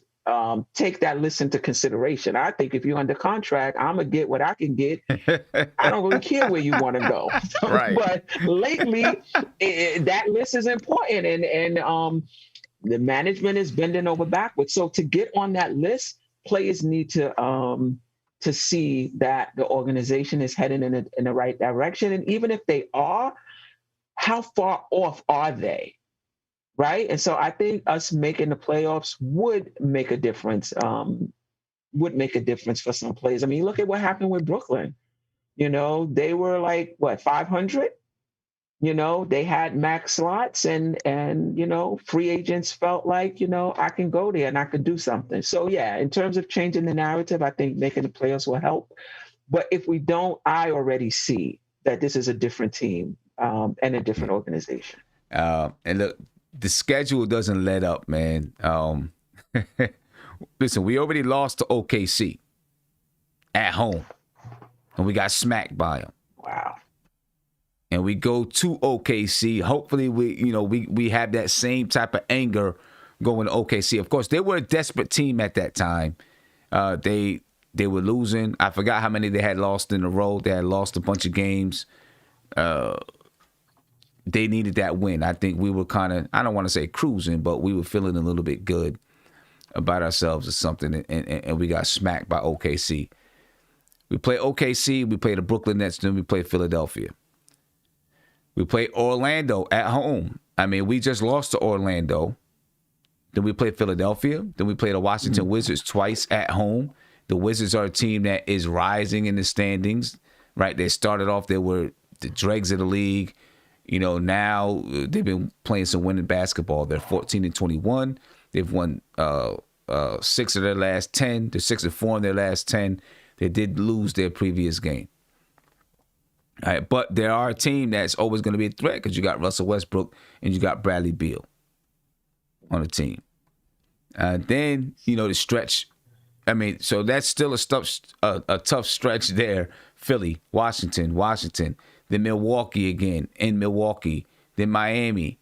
take that list into consideration. I think if you're under contract, I'm gonna get what I can get. I don't really care where you want to go. Right. But lately, that list is important, and the management is bending over backwards. So to get on that list, players need to see that the organization is heading in the right direction, and even if they are, how far off are they? Right. And so I think us making the playoffs would make a difference, for some players. I mean, look at what happened with Brooklyn. You know, they were like, 500? You know, they had max slots and, you know, free agents felt like, you know, I can go there and I could do something. So, yeah, in terms of changing the narrative, I think making the playoffs will help. But if we don't, I already see that this is a different team and a different organization. And look, the schedule doesn't let up, man. Listen, we already lost to OKC at home, and we got smacked by them. Wow. And we go to OKC. Hopefully, we have that same type of anger going to OKC. Of course, they were a desperate team at that time. They were losing. I forgot how many they had lost in a row. They had lost a bunch of games. They needed that win. I think we were kind of, I don't want to say cruising, but we were feeling a little bit good about ourselves or something, and we got smacked by OKC. We play OKC, we play the Brooklyn Nets, then we play Philadelphia. We play Orlando at home. I mean, we just lost to Orlando. Then we play Philadelphia. Then we play the Washington Wizards twice at home. The Wizards are a team that is rising in the standings, right? They started off, they were the dregs of the league. You know, now they've been playing some winning basketball. They're 14-21. They've won 6 of their last 10. They're 6-4 in their last 10. They did lose their previous game. All right, but they are a team that's always going to be a threat because you got Russell Westbrook and you got Bradley Beal on the team. Then, you know, the stretch. I mean, so that's still a tough stretch there. Philly, Washington. Then Milwaukee again, in Milwaukee. Then Miami.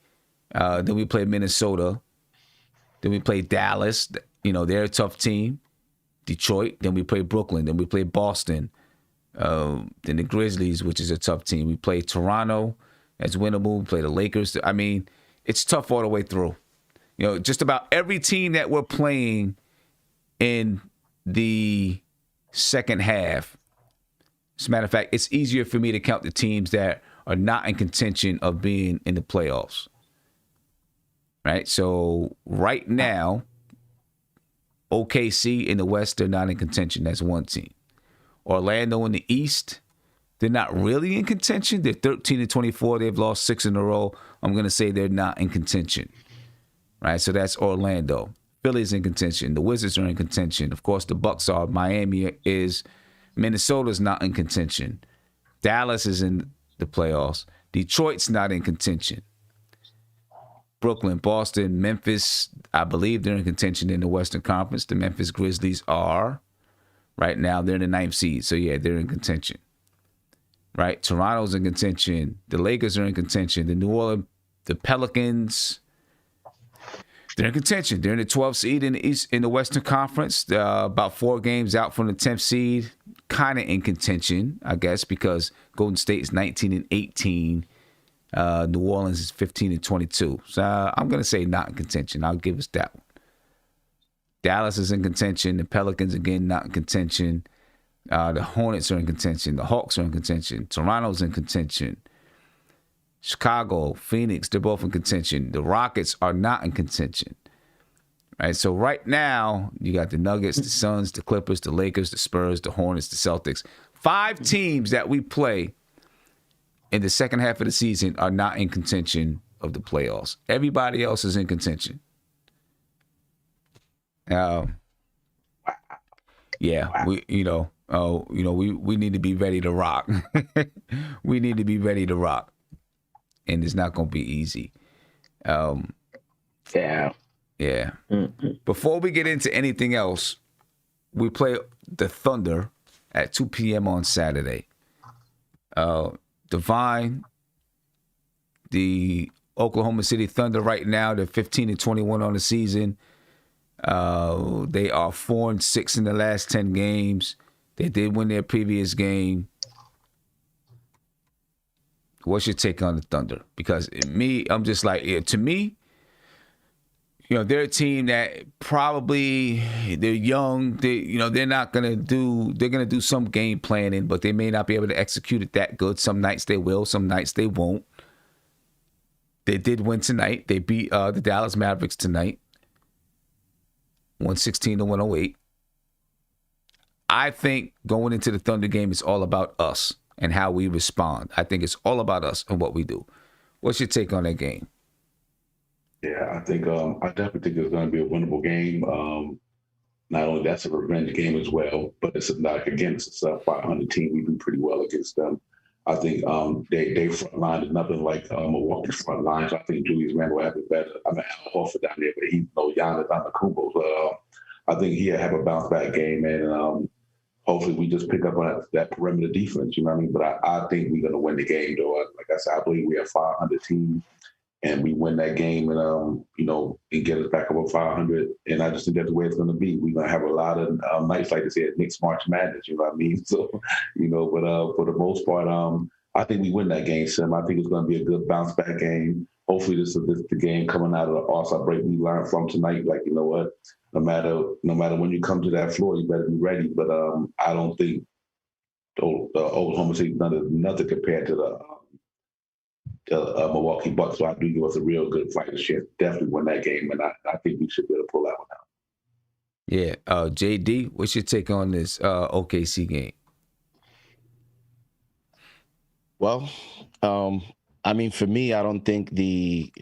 Then we play Minnesota. Then we play Dallas. You know, they're a tough team. Detroit. Then we play Brooklyn. Then we play Boston. Then the Grizzlies, which is a tough team. We play Toronto. That's winnable. We play the Lakers. I mean, it's tough all the way through. You know, just about every team that we're playing in the second half. As a matter of fact, it's easier for me to count the teams that are not in contention of being in the playoffs. Right? So right now, OKC in the West, they're not in contention. That's one team. Orlando in the East, they're not really in contention. They're 13-24. They've lost 6 in a row. I'm going to say they're not in contention. Right? So that's Orlando. Philly's in contention. The Wizards are in contention. Of course, the Bucks are. Miami is. Minnesota's not in contention. Dallas is in the playoffs. Detroit's not in contention. Brooklyn, Boston, Memphis, I believe they're in contention in the Western Conference. The Memphis Grizzlies are. Right now, they're in the 9th seed. So, yeah, they're in contention. Right? Toronto's in contention. The Lakers are in contention. The Pelicans, they're in contention. They're in the 12th seed in the Western Conference. About 4 games out from the 10th seed. Kind of in contention, I guess, because Golden State is 19-18. New Orleans is 15-22. So I'm going to say not in contention. I'll give us that one. Dallas is in contention. The Pelicans, again, not in contention. The Hornets are in contention. The Hawks are in contention. Toronto's in contention. Chicago, Phoenix, they're both in contention. The Rockets are not in contention. Right, so right now, you got the Nuggets, the Suns, the Clippers, the Lakers, the Spurs, the Hornets, the Celtics. 5 teams that we play in the second half of the season are not in contention of the playoffs. Everybody else is in contention. Yeah, we need to be ready to rock. We need to be ready to rock, and it's not going to be easy. Yeah. Mm-hmm. Before we get into anything else, we play the Thunder at 2 p.m. on Saturday. Divine, the Oklahoma City Thunder right now, they're 15-21 on the season. They are 4-6 in the last 10 games. They did win their previous game. What's your take on the Thunder? Because I'm just like, to me, they're a team that probably, they're young. They're not going to do, they're going to do some game planning, but they may not be able to execute it that good. Some nights they will, some nights they won't. They did win tonight. They beat the Dallas Mavericks tonight. 116-108. I think going into the Thunder game, it's all about us and how we respond. I think it's all about us and what we do. What's your take on that game? Yeah, I definitely think it's going to be a winnable game. Not only that's a revenge game as well, but it's it's a 500 team. We do pretty well against them. I think they front line is nothing like Milwaukee's front line. So I think Julius Randle will have it better. I mean, Al Horford down there, but he's no Giannis Antetokounmpo. So I think he'll have a bounce back game, and hopefully we just pick up on that perimeter defense. You know what I mean? But I think we're going to win the game, though. Like I said, I believe we have 500 team. And we win that game and, and get us back over 500. And I just think that's the way it's going to be. We're going to have a lot of nights like this here at Knicks March Madness, you know what I mean? So, but for the most part, I think we win that game, Sim. I think it's going to be a good bounce back game. Hopefully this is the game coming out of the All-Star break we learned from tonight. Like, you know what? No matter when you come to that floor, you better be ready. But I don't think the Oklahoma City Thunder is nothing compared to the Milwaukee Bucks. So I do give us a real good fight this year. Definitely win that game, and I think we should be able to pull that one out. Yeah. JD, what's your take on this OKC game? Well, I mean, for me, I don't think the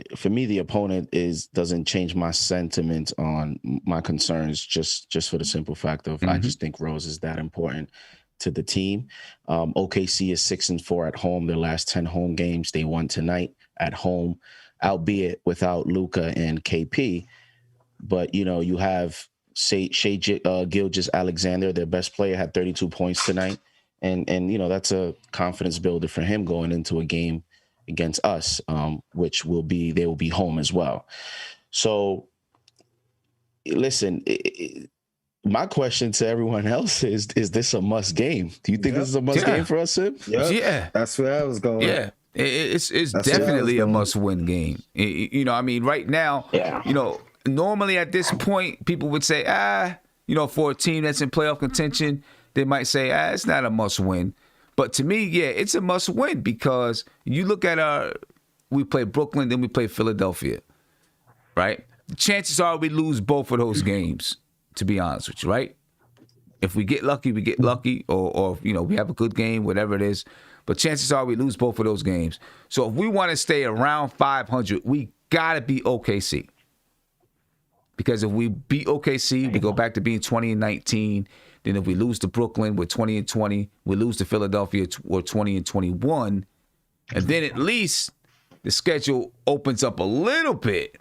opponent doesn't change my sentiment on my concerns just for the simple fact of I just think Rose is that important to the team. OKC is 6-4 at home. Their last 10 home games, they won tonight at home, albeit without Luka and KP. But, you have Shai Gilgeous-Alexander, their best player, had 32 points tonight. And that's a confidence builder for him going into a game against us, which they will be home as well. So, listen, my question to everyone else is this a must game? Do you think this is a must game for us, Sim? Yeah. That's where I was going. Yeah. It's definitely a must-win game. Right now, normally at this point, people would say, for a team that's in playoff contention, they might say, it's not a must-win. But to me, it's a must-win because you look at we play Brooklyn, then we play Philadelphia, right? The chances are we lose both of those games, to be honest with you, right? If we get lucky, we get lucky, or we have a good game, whatever it is. But chances are we lose both of those games. So if we want to stay around 500, we got to beat OKC. Because if we beat OKC, we go back to being 20-19. Then if we lose to Brooklyn, we're 20-20. We lose to Philadelphia, we're 20-21. And then at least the schedule opens up a little bit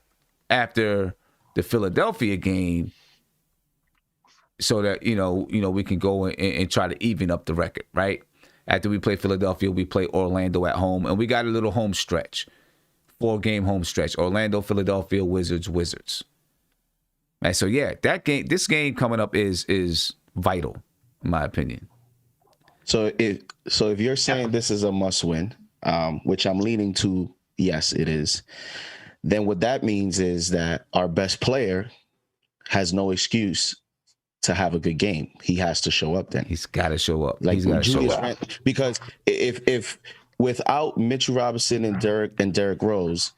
after the Philadelphia game, so that we can go and try to even up the record, right? After we play Philadelphia, we play Orlando at home, and we got a little home stretch, 4-game home stretch: Orlando, Philadelphia, Wizards. And so this game coming up is vital, in my opinion. So if you're saying this is a must win, which I'm leaning to, yes, it is. Then what that means is that our best player has no excuse to have a good game. He has to show up then. He's got to show up. Because if without Mitchell Robinson and Derrick Rose,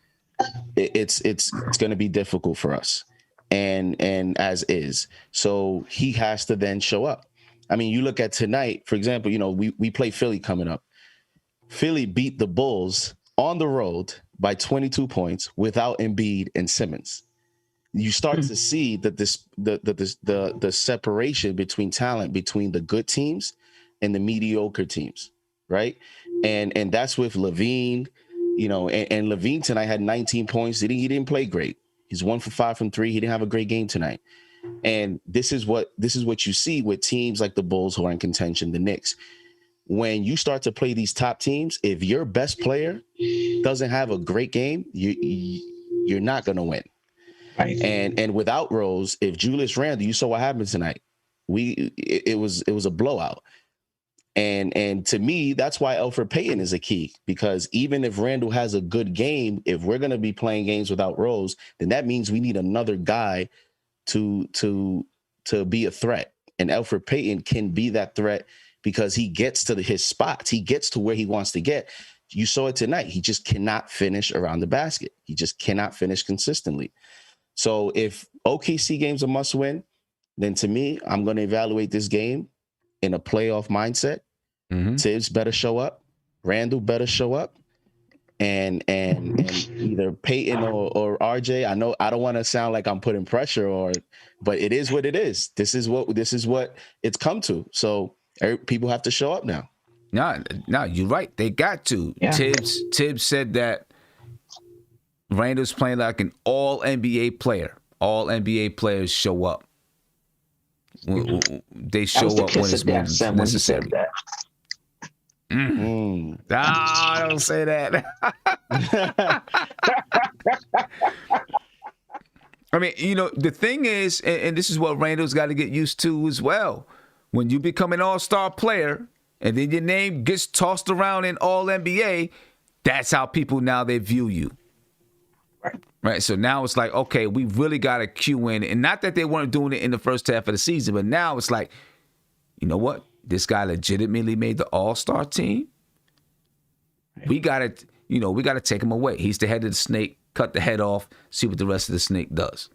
it's going to be difficult for us. And as is. So he has to then show up. I mean, you look at tonight, for example, we play Philly coming up. Philly beat the Bulls on the road by 22 points without Embiid and Simmons. You start to see that the separation between talent between the good teams and the mediocre teams, right? And that's with Levine, and Levine tonight had 19 points. He didn't play great. He's 1 for 5 from 3. He didn't have a great game tonight. And this is what you see with teams like the Bulls who are in contention, the Knicks. When you start to play these top teams, if your best player doesn't have a great game, you're not going to win. Right. And without Rose, if Julius Randle, you saw what happened tonight. It was a blowout. And to me, that's why Elfrid Payton is a key, because even if Randle has a good game, if we're going to be playing games without Rose, then that means we need another guy to be a threat. And Elfrid Payton can be that threat because he gets to his spots. He gets to where he wants to get. You saw it tonight. He just cannot finish around the basket. He just cannot finish consistently. So if OKC game's a must win, then to me, I'm going to evaluate this game in a playoff mindset. Thibs better show up. Randle better show up. And either Peyton or RJ. I know I don't want to sound like I'm putting pressure but it is what it is. This is what it's come to. So people have to show up now. No, you're right. They got to. Yeah. Thibs said that Randle's playing like an all NBA player. All NBA players show up. They show up when it's necessary. Don't say that. I mean, the thing is, and this is what Randle's got to get used to as well. When you become an all-star player and then your name gets tossed around in all NBA, that's how people now they view you. Right. So now it's like, okay, we really got to cue in. And not that they weren't doing it in the first half of the season, but now it's like, you know what? This guy legitimately made the all-star team. We got to take him away. He's the head of the snake. Cut the head off. See what the rest of the snake does.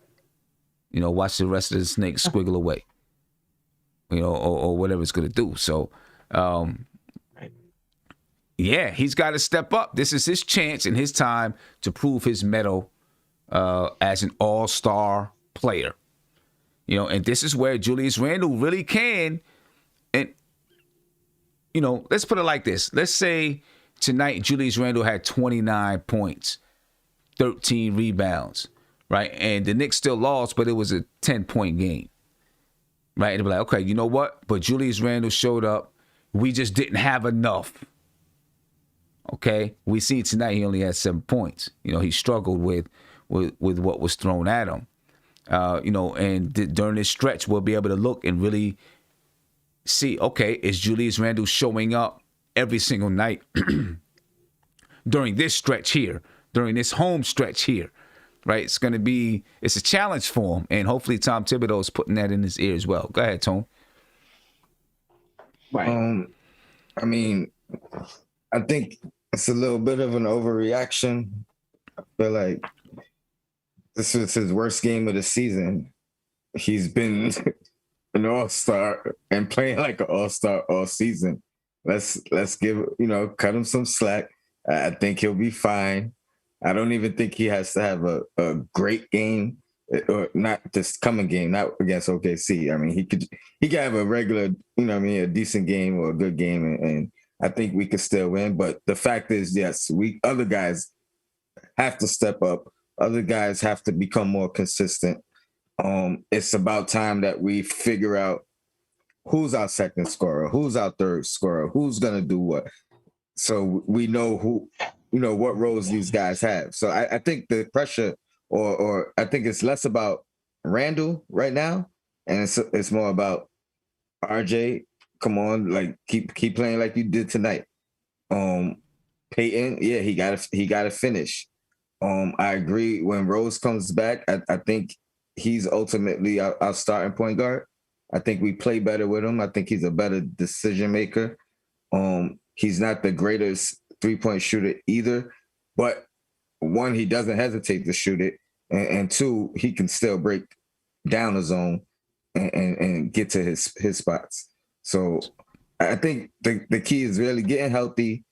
Watch the rest of the snake squiggle away. Or whatever it's going to do. So, yeah, he's got to step up. This is his chance and his time to prove his mettle as an all-star player. And this is where Julius Randle really can. And, let's put it like this. Let's say tonight Julius Randle had 29 points, 13 rebounds, right? And the Knicks still lost, but it was a 10-point game, right? And they'll be like, okay, you know what? But Julius Randle showed up. We just didn't have enough. Okay? We see tonight he only had 7 points. He struggled with what was thrown at him. And during this stretch, we'll be able to look and really see, okay, is Julius Randle showing up every single night during this stretch here, during this home stretch here, right? It's a challenge for him, and hopefully Tom Thibodeau is putting that in his ear as well. Go ahead, Tom. Right. I mean, I think it's a little bit of an overreaction. I feel like this was his worst game of the season. He's been an all-star and playing like an all-star all season. Let's give, cut him some slack. I think he'll be fine. I don't even think he has to have a great game, or not this coming game, not against OKC. I mean, he could have a regular, a decent game or a good game, and I think we could still win. But the fact is, yes, other guys have to step up. Other guys have to become more consistent. It's about time that we figure out who's our second scorer, who's our third scorer, who's gonna do what, so we know what roles these guys have. So I think the pressure, or I think it's less about Randle right now, and it's more about RJ. Come on, like keep playing like you did tonight. Peyton, yeah, he gotta finish. I agree. When Rose comes back, I think he's ultimately our starting point guard. I think we play better with him. I think he's a better decision maker. He's not the greatest three-point shooter either, but one, he doesn't hesitate to shoot it, and two, he can still break down the zone and get to his spots. So I think the key is really getting healthy,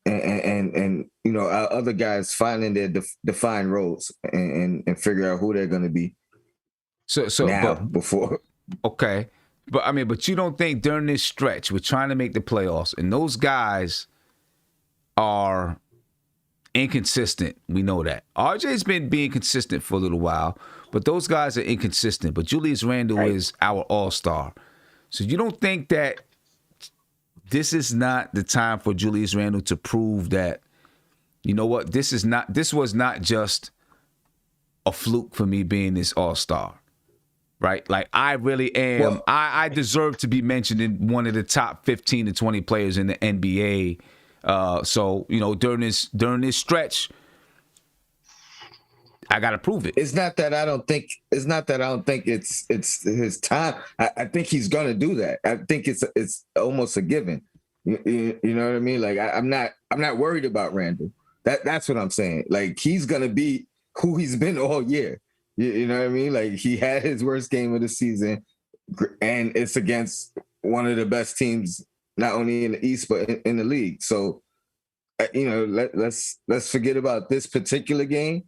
and our other guys finding their defined roles and figure out who they're going to be. So now, before. Okay. But you don't think during this stretch we're trying to make the playoffs, and those guys are inconsistent. We know that. RJ's been being consistent for a little while, but those guys are inconsistent. But Julius Randle is our all-star. So you don't think that this is not the time for Julius Randle to prove that, you know what, this was not just a fluke for me being this all-star, right? Like, I really am. Well, I deserve to be mentioned in one of the top 15 to 20 players in the NBA. So, you know, during this stretch, I got to prove it. It's not that I don't think it's his time. I think he's going to do that. I think it's almost a given. You know what I mean? Like, I'm not worried about Randle. That's what I'm saying. Like, he's going to be who he's been all year. You know what I mean? Like, he had his worst game of the season, and it's against one of the best teams, not only in the East, but in the league. So, you know, let's forget about this particular game.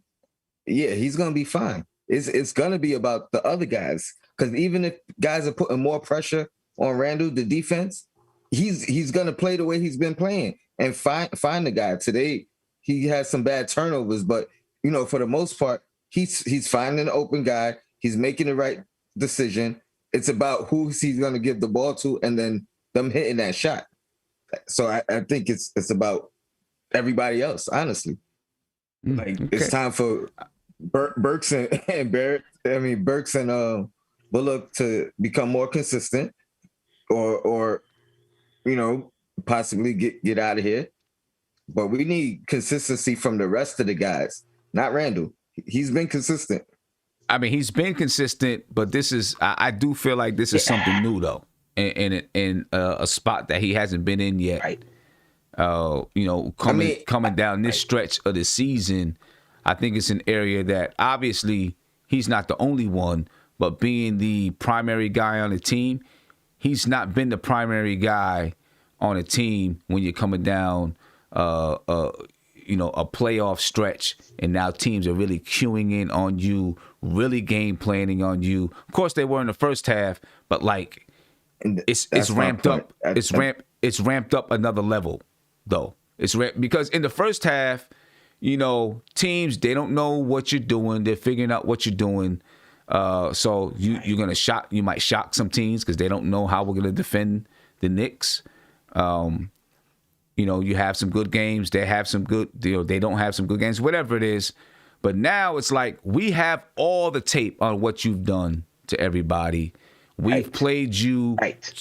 Yeah, he's going to be fine. It's going to be about the other guys, because even if guys are putting more pressure on Randle, the defense, he's going to play the way he's been playing and find the guy. Today, he has some bad turnovers, but, you know, for the most part, he's finding an open guy. He's making the right decision. It's about who he's going to give the ball to and then them hitting that shot. So I think it's about everybody else, honestly. Like, okay. It's time for Burks and Barrett. I mean, Burks and Bullock to become more consistent, or you know, possibly get out of here. But we need consistency from the rest of the guys, not Randle. He's been consistent. I mean, he's been consistent, but this is I do feel like this is something new though, in a spot that he hasn't been in yet. Right. You know, coming down this stretch of the season, I think it's an area that obviously he's not the only one, but being the primary guy on the team, he's not been the primary guy on a team when you're coming down, you know, a playoff stretch, and now teams are really queuing in on you, really game planning on you. Of course, they were in the first half, but like it's ramped up. It's ramped up another level. Though because in the first half, you know, teams, they don't know what you're doing. They're figuring out what you're doing. So you might shock some teams because they don't know how we're gonna defend the Knicks. You know, you have some good games. They have some good. You know, they don't have some good games. Whatever it is, but now it's like we have all the tape on what you've done to everybody. We've played you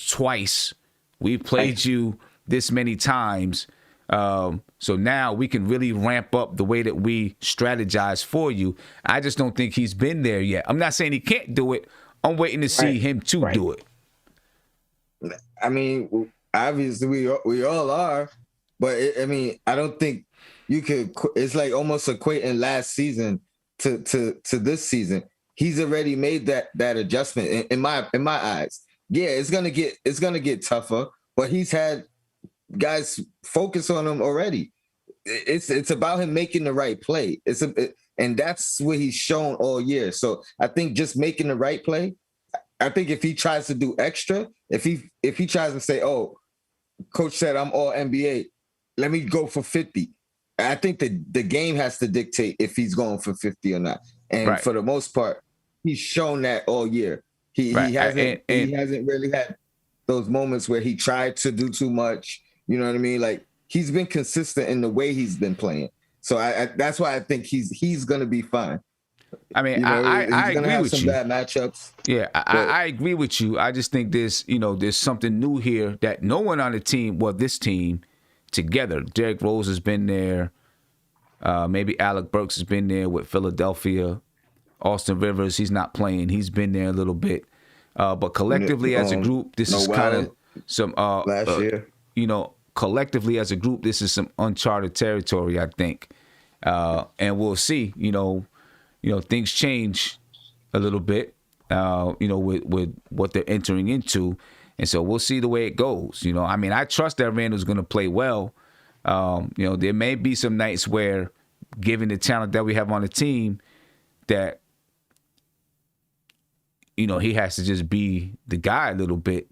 twice. We've played you this many times. So now we can really ramp up the way that we strategize for you. I just don't think he's been there yet. I'm not saying he can't do it. I'm waiting to see him to do it. I mean, obviously we all are, but I mean, I don't think you could. It's like almost equating last season to this season. He's already made that adjustment in my eyes. Yeah, it's gonna get tougher, but he's had guys focus on him already. It's about him making the right play. And that's what he's shown all year. So I think just making the right play. I think if he tries to do extra, if he tries to say, "Oh, coach said I'm all NBA, let me go for 50." I think the game has to dictate if he's going for 50 or not. And for the most part, he's shown that all year. He hasn't really had those moments where he tried to do too much. You know what I mean? Like, he's been consistent in the way he's been playing. So that's why I think he's going to be fine. I mean, you know, I agree with you. Bad matchups. Yeah, I agree with you. I just think there's something new here that no one on the team, well, this team together. Derrick Rose has been there. Maybe Alec Burks has been there with Philadelphia. Austin Rivers, he's not playing. He's been there a little bit. But collectively as a group, this is kind of some last year. You know, collectively as a group, this is some uncharted territory, I think. And we'll see, you know, things change a little bit, you know, with what they're entering into. And so we'll see the way it goes. You know, I mean, I trust that Randle's going to play well. You know, there may be some nights where, given the talent that we have on the team, that he has to just be the guy a little bit.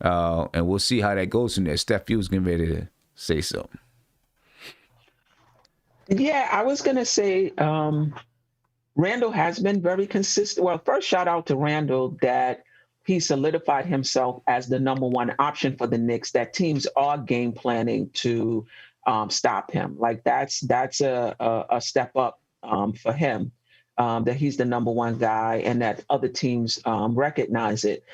And we'll see how that goes from there. Steph, you was getting ready to say something. Yeah, I was going to say Randle has been very consistent. Well, first, shout out to Randle that he solidified himself as the number one option for the Knicks, that teams are game planning to stop him. Like that's a step up for him, that he's the number one guy and that other teams recognize it.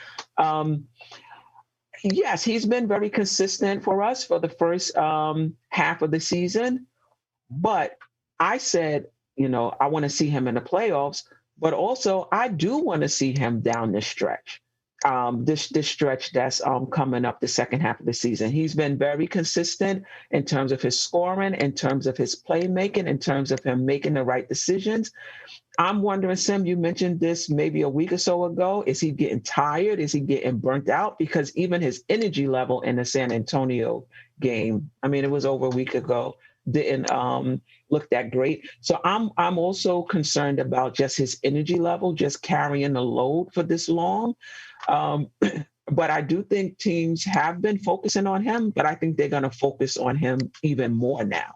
Yes, he's been very consistent for us for the first half of the season. But I said, I want to see him in the playoffs, but also I do want to see him down this stretch. This stretch that's coming up the second half of the season. He's been very consistent in terms of his scoring, in terms of his playmaking, in terms of him making the right decisions. I'm wondering, Sim, you mentioned this maybe a week or so ago. Is he getting tired? Is he getting burnt out? Because even his energy level in the San Antonio game, I mean, it was over a week ago, didn't look that great. So I'm also concerned about just his energy level, just carrying the load for this long. But I do think teams have been focusing on him, but I think they're going to focus on him even more now.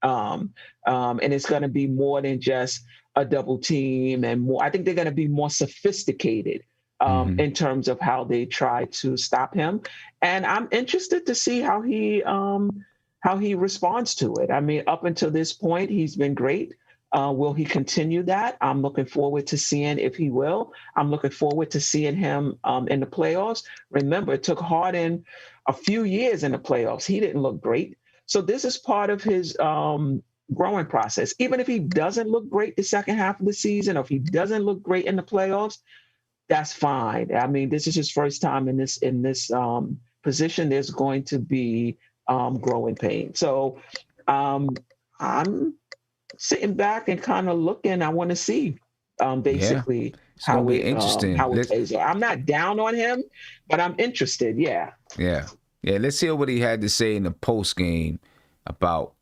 And it's going to be more than just a double team and more. I think they're going to be more sophisticated in terms of how they try to stop him. And I'm interested to see how he responds to it. I mean, up until this point, he's been great. Will he continue that? I'm looking forward to seeing if he will. I'm looking forward to seeing him in the playoffs. Remember, it took Harden a few years in the playoffs. He didn't look great. So this is part of his growing process. Even if he doesn't look great the second half of the season, or if he doesn't look great in the playoffs, that's fine. I mean, this is his first time in this position. There's going to be growing pain. So I'm sitting back and kind of looking. I want to see basically how it plays out. I'm not down on him, but I'm interested. Yeah. Let's hear what he had to say in the post game about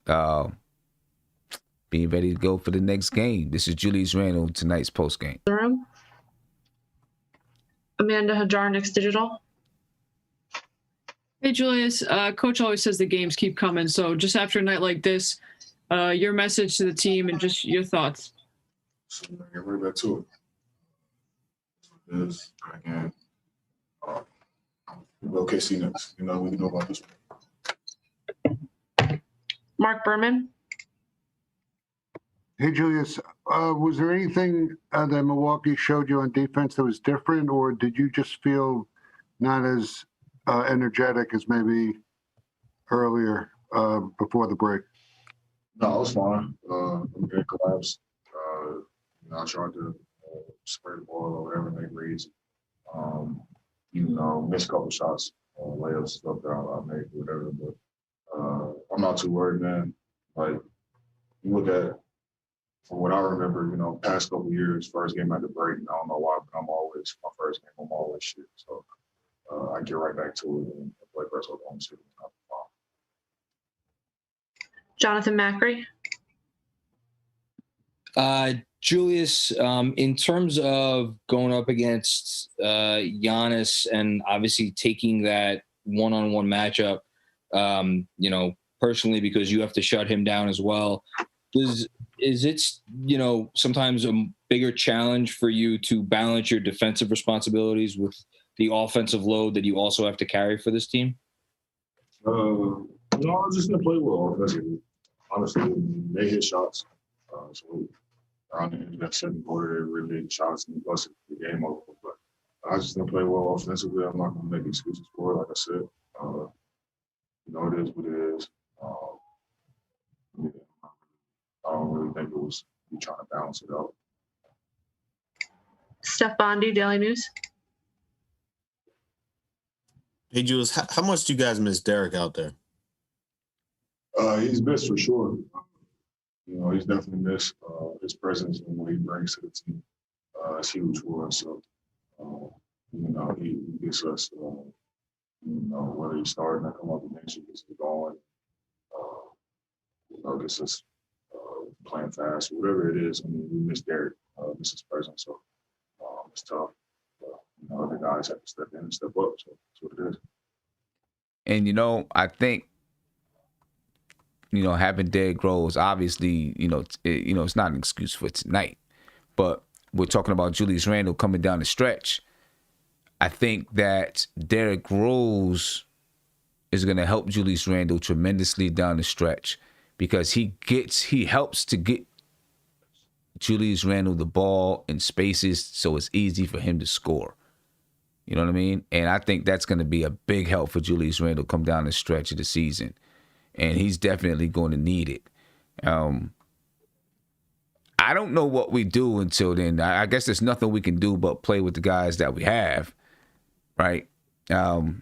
being ready to go for the next game. This is Julius Randle, tonight's post game. Amanda Hajar, Knicks Digital. Hey, Julius. Coach always says the games keep coming. So just after a night like this, your message to the team and just your thoughts. So get right back to it. This again. OKC next. We can know about this one. Mark Berman. Hey, Julius. Was there anything that Milwaukee showed you on defense that was different, or did you just feel not as energetic as maybe earlier before the break? No, it was fine. We didn't collapse. I tried to spray the ball or whatever, make reads. Missed a couple shots, layups, stuff that I made, whatever. But I'm not too worried, man. Like, you look at, from what I remember, past couple of years, first game at the break, I don't know why, but my first game, I'm always shit. So I get right back to it and play first with home city. Jonathan Macri. Julius, in terms of going up against Giannis and obviously taking that one-on-one matchup, personally, because you have to shut him down as well, is it, sometimes a bigger challenge for you to balance your defensive responsibilities with the offensive load that you also have to carry for this team? No, I'm just going to play well offensively. Honestly, they hit shots. So around the end of that second quarter, they really hit shots and busted the game over. But I just didn't play well offensively. I'm not going to make excuses for it, like I said. It is what it is. I don't really think it was me trying to balance it out. Steph Bondi, Daily News. Hey, Julius, how much do you guys miss Derek out there? He's missed for sure. He's definitely missed. His presence and what he brings to the team is huge for us. So, he gets us, whether he's starting to come up the bench, he gets it going, gets us playing fast, whatever it is. I mean, we miss Derek, miss his presence. So, it's tough. But, other guys have to step in and step up. So that's what it is. And I think having Derrick Rose, obviously, it's not an excuse for tonight. But we're talking about Julius Randle coming down the stretch. I think that Derrick Rose is going to help Julius Randle tremendously down the stretch because he helps to get Julius Randle the ball in spaces so it's easy for him to score. You know what I mean? And I think that's going to be a big help for Julius Randle come down the stretch of the season. And he's definitely going to need it. I don't know what we do until then. I guess there's nothing we can do but play with the guys that we have, right? I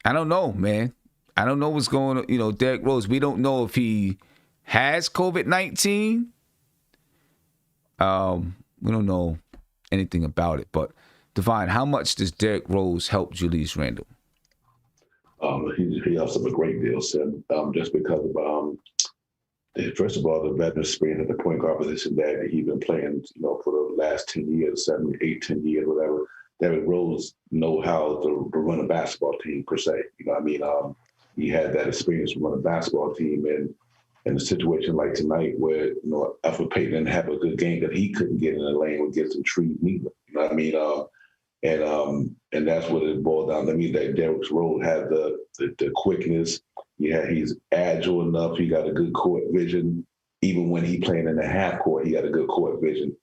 don't know, man. I don't know what's going on. Derrick Rose, we don't know if he has COVID-19. We don't know anything about it. But, Devon, how much does Derrick Rose help Julius Randle? He helps him a great deal, Sim, just because of, first of all, the veteran experience at the point guard position that he's been playing, for the last 10 years, 7, 8, 10 years, whatever. Derrick Rose know how to run a basketball team, per se. You know what I mean? He had that experience to run a basketball team, and in a situation like tonight where, Alfred Payton didn't have a good game that he couldn't get in the lane and get some trees neither. You know what I mean? And that's what it boiled down to me, that Derrick Rose had the quickness. He's agile enough. He got a good court vision. Even when he playing in the half court, he got a good court vision.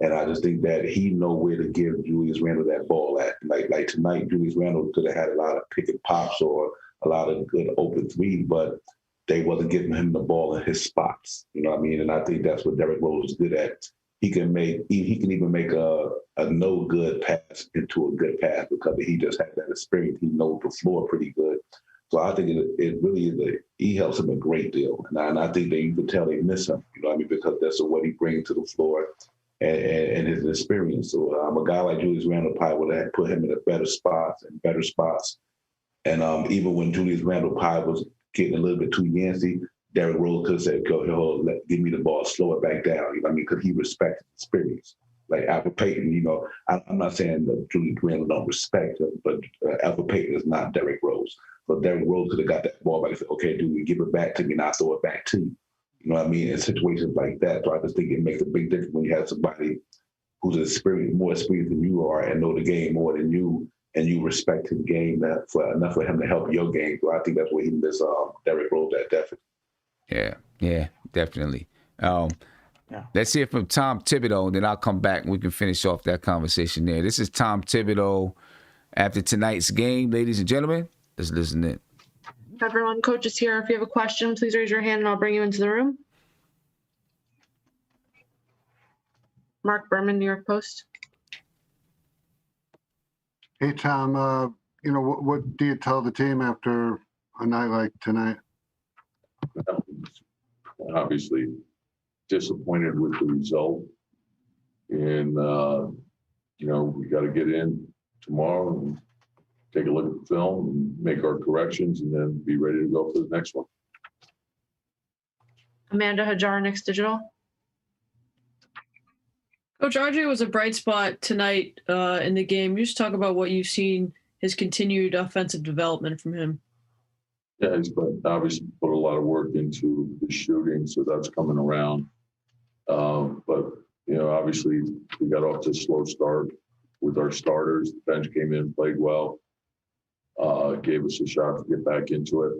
And I just think that he know where to give Julius Randle that ball at. Like tonight, Julius Randle could have had a lot of pick and pops or a lot of good open threes, but they wasn't giving him the ball in his spots. You know what I mean? And I think that's what Derrick Rose is good at. He can even make a no good pass into a good pass because he just had that experience. He knows the floor pretty good. So I think it really is he helps him a great deal. And I think you can tell they miss him, you know what I mean? Because that's what he brings to the floor and his experience. So a guy like Julius Randle probably would have put him in better spots. And even when Julius Randle probably was getting a little bit too yancy, Derrick Rose could have said, give me the ball, slow it back down. You know what I mean? Because he respects experience. Like Alfred Payton, I'm not saying that Julius Randle don't respect him, but Alfred Payton is not Derrick Rose. So Derrick Rose could have got that ball back and said, okay, dude, give it back to me and I'll throw it back to you. You know what I mean? In situations like that. So I just think it makes a big difference when you have somebody who's more experienced than you are and know the game more than you, and you respect his game enough for him to help your game. So I think that's where he missed Derrick Rose at definitely. Yeah, definitely. Let's hear from Tom Thibodeau, and then I'll come back and we can finish off that conversation there. This is Tom Thibodeau after tonight's game. Ladies and gentlemen, let's listen in. Everyone, coach is here. If you have a question, please raise your hand and I'll bring you into the room. Mark Berman, New York Post. Hey, Tom, what do you tell the team after a night like tonight? Obviously disappointed with the result. And, we got to get in tomorrow and take a look at the film and make our corrections and then be ready to go for the next one. Amanda Hajar, Knicks Digital. Coach, RJ was a bright spot tonight in the game. You just talk about what you've seen, his continued offensive development from him. Yeah, he's obviously put a lot of work into the shooting, so that's coming around. But, obviously we got off to a slow start with our starters. The bench came in, played well, gave us a shot to get back into it.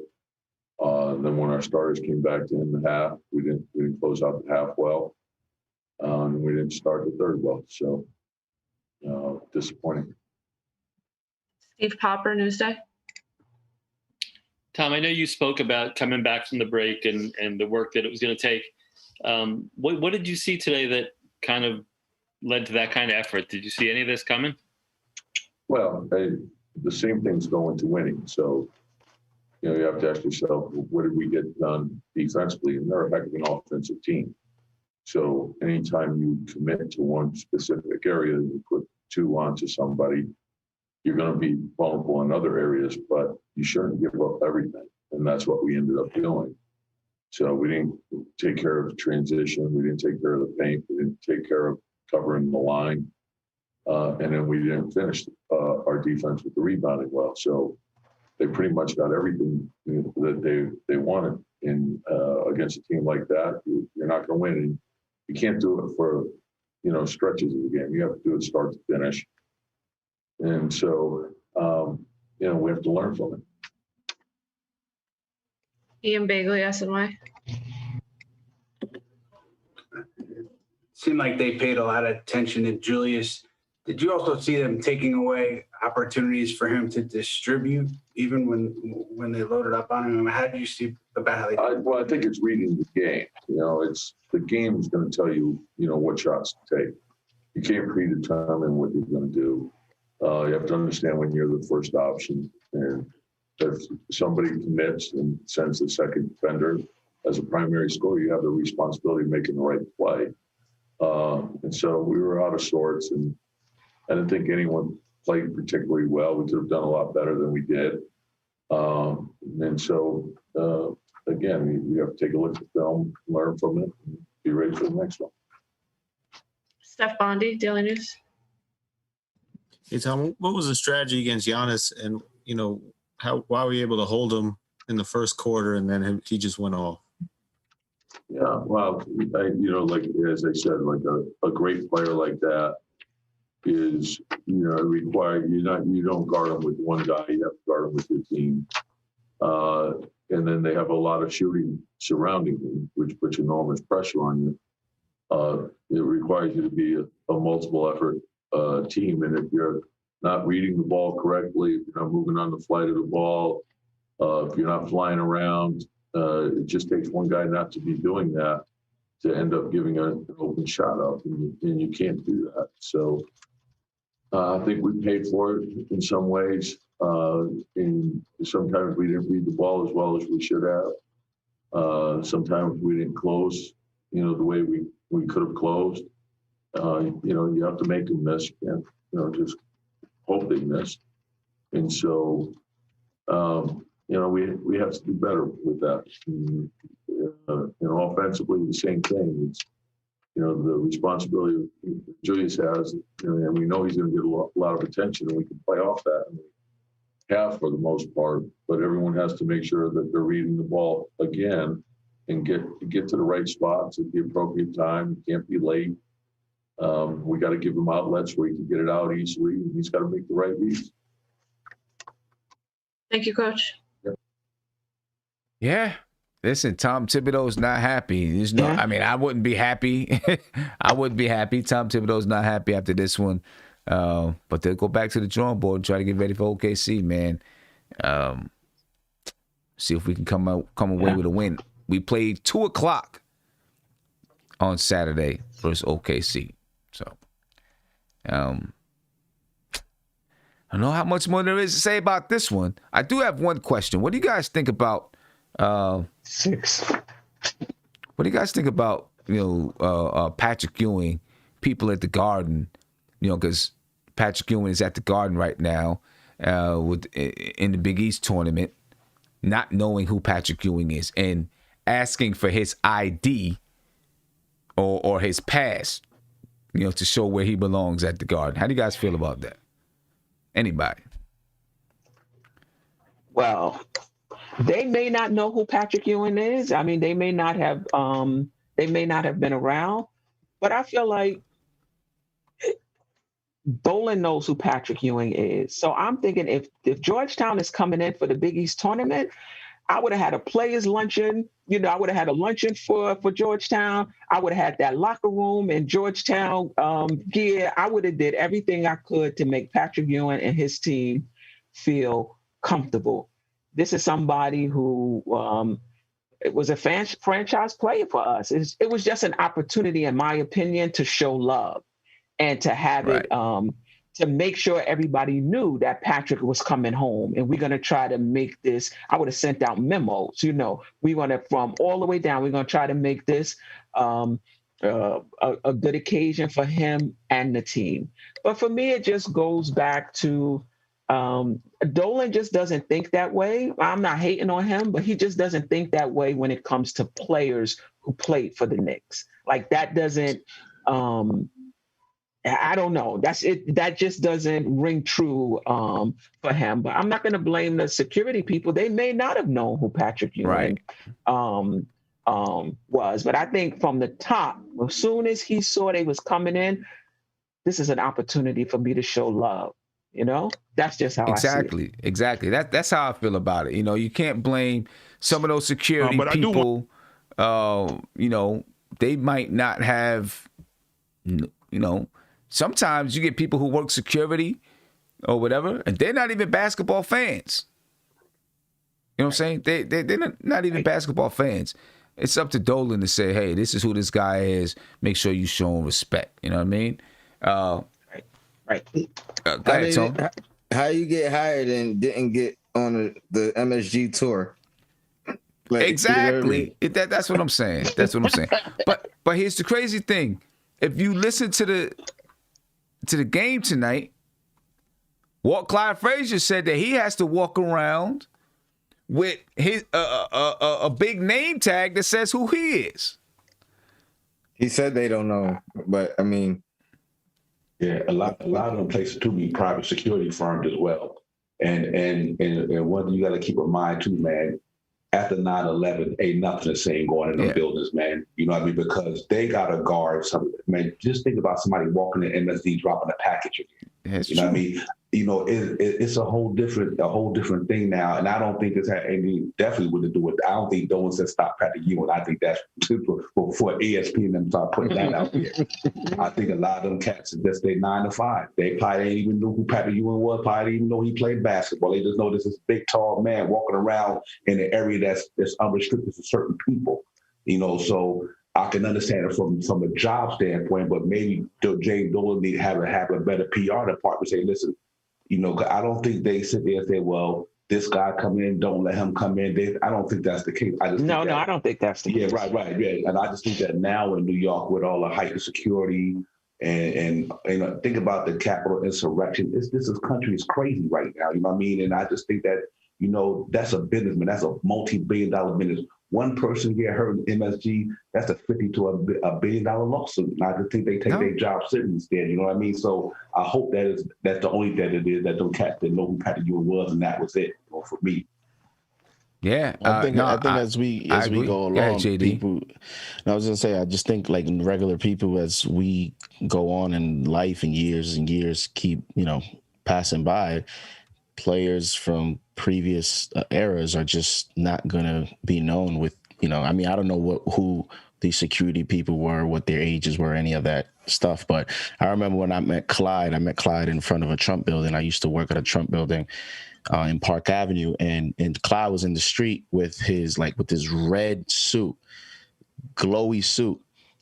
Then when our starters came back in the half, we didn't close out the half well. And we didn't start the third well. So disappointing. Steve Popper, Newsday. Tom, I know you spoke about coming back from the break and the work that it was going to take. What did you see today that kind of led to that kind of effort? Did you see any of this coming? Well, the same thing's going to winning. So, you have to ask yourself, what did we get done defensively? And they're a heck of an offensive team. So anytime you commit to one specific area, you put two onto somebody, you're going to be vulnerable in other areas, but you shouldn't give up everything. And that's what we ended up doing. So we didn't take care of transition. We didn't take care of the paint. We didn't take care of covering the line. And then we didn't finish our defense with the rebounding well. So they pretty much got everything that they wanted. And against a team like that, you're not going to win. And you can't do it for, stretches of the game. You have to do it start to finish. And so, we have to learn from it. Ian Bagley, SNY. Seemed like they paid a lot of attention to Julius. Did you also see them taking away opportunities for him to distribute, even when they loaded up on him? How did you see about how they? I think it's reading the game. It's the game is going to tell you, what shots to take. You can't predetermine what you're going to do. You have to understand when you're the first option, and if somebody commits and sends the second defender as a primary scorer, you have the responsibility of making the right play. And so we were out of sorts, and I didn't think anyone played particularly well. We could have done a lot better than we did. And so, again, you have to take a look at the film, learn from it, and be ready for the next one. Steph Bondi, Daily News. Hey, Tom, what was the strategy against Giannis, and, why were you able to hold him in the first quarter and then he just went off? Yeah, well, like as I said, like a great player like that is, required. You don't guard them with one guy. You have to guard them with your team. And then they have a lot of shooting surrounding them, which puts enormous pressure on you. It requires you to be a multiple effort team. And if you're not reading the ball correctly, if you're not moving on the flight of the ball, if you're not flying around, it just takes one guy not to be doing that to end up giving an open shot up, and you can't do that. So I think we paid for it in some ways. And sometimes we didn't read the ball as well as we should have. Sometimes we didn't close, the way we could have closed. You have to make them miss. You can't, just hope they miss. And so, we have to do better with that. And, offensively, the same thing. It's, the responsibility Julius has, and we know he's going to get a lot of attention, and we can play off that. And we have for the most part, but everyone has to make sure that they're reading the ball again and get to the right spots at the appropriate time. You can't be late. We got to give him outlets where he can get it out easily, and he's got to make the right reads. Thank you, Coach. Yeah. Listen, Tom Thibodeau's not happy. There's no, I mean, I wouldn't be happy. I wouldn't be happy. Tom Thibodeau's not happy after this one. But they'll go back to the drawing board and try to get ready for OKC, man. See if we can come away with a win. We played 2:00 on Saturday versus OKC. So, I don't know how much more there is to say about this one. I do have one question. What do you guys think about 6? What do you guys think about, Patrick Ewing, people at the Garden, because Patrick Ewing is at the Garden right now in the Big East tournament, not knowing who Patrick Ewing is and asking for his ID or his pass, to show where he belongs at the Garden. How do you guys feel about that? Anybody? Well, they may not know who Patrick Ewing is. I mean, they may not have been around, but I feel like Dolan knows who Patrick Ewing is. So I'm thinking if Georgetown is coming in for the Big East tournament, I would have had a players luncheon. I would have had a luncheon for Georgetown. I would have had that locker room in Georgetown gear. I would have did everything I could to make Patrick Ewing and his team feel comfortable. This is somebody who it was a franchise player for us. It was just an opportunity, in my opinion, to show love and to have it to make sure everybody knew that Patrick was coming home. And we're going to try to make this, I would have sent out memos, we're going to, from all the way down, we're going to try to make this a good occasion for him and the team. But for me, it just goes back to Dolan just doesn't think that way. I'm not hating on him, but he just doesn't think that way when it comes to players who played for the Knicks. Like that doesn't, I don't know. That's it. That just doesn't ring true for him. But I'm not going to blame the security people. They may not have known who Patrick Ewing was. But I think from the top, as soon as he saw they was coming in, this is an opportunity for me to show love. You know, that's just how I see it. Exactly. That's how I feel about it. You know, you can't blame some of those security people. You know, they might not have. You know, sometimes you get people who work security or whatever, and they're not even basketball fans. You know what I'm saying? They're not even basketball fans. It's up to Dolan to say, hey, this is who this guy is. Make sure you show him respect. You know what I mean? Right. Go ahead, Tony. How you get hired and didn't get on the MSG tour? Like, exactly. That's what I'm saying. That's what I'm saying. But here's the crazy thing. If you listen to the game tonight, Clyde Frazier said that he has to walk around with his a big name tag that says who he is. He said they don't know, but I mean, yeah, a lot of them places to be private security firms as well. And one thing you got to keep in mind too, man. After 9/11, ain't nothing the same going in the buildings, man. You know what I mean? Because they got to guard something. Man, just think about somebody walking in MSD dropping a package again. You know what I mean? You know, it's a whole different thing now. And I don't think this had anything definitely with to do with. I don't think Dolan said stop Patrick Ewing. I think that's before ESP and them start putting that out there. I think a lot of them cats just stay 9 to 5. They probably didn't even know who Patrick Ewing was. Probably didn't even know he played basketball. They just know this is big, tall man walking around in an area that's unrestricted to certain people. You know, so I can understand it from a job standpoint, but maybe James Dolan need to have a better PR department. Say, listen. You know, I don't think they sit there and say, well, this guy come in, don't let him come in. I don't think that's the case. I don't think that's the case. Yeah, right. Yeah. And I just think that now in New York with all the heightened security and you know, think about the Capitol insurrection. This country is crazy right now. You know what I mean? And I just think that, you know, that's a business, man. That's a multi-billion-dollar business. One person get hurt in MSG, that's a $50 to a $1 billion lawsuit. And I just think they take their job seriously instead. You know what I mean? So I hope that's the only thing it is, that those cats that know who Patrick Ewing was, and that was it, you know, for me. Yeah, I think as we go along, people. I was gonna say, I just think like regular people, as we go on in life and years keep passing by, players from previous eras are just not gonna be known with. I mean, I don't know who these security people were, what their ages were, any of that stuff. But I remember when I met Clyde in front of a Trump building. I used to work at a Trump building in Park Avenue, and Clyde was in the street with his red suit, glowy suit.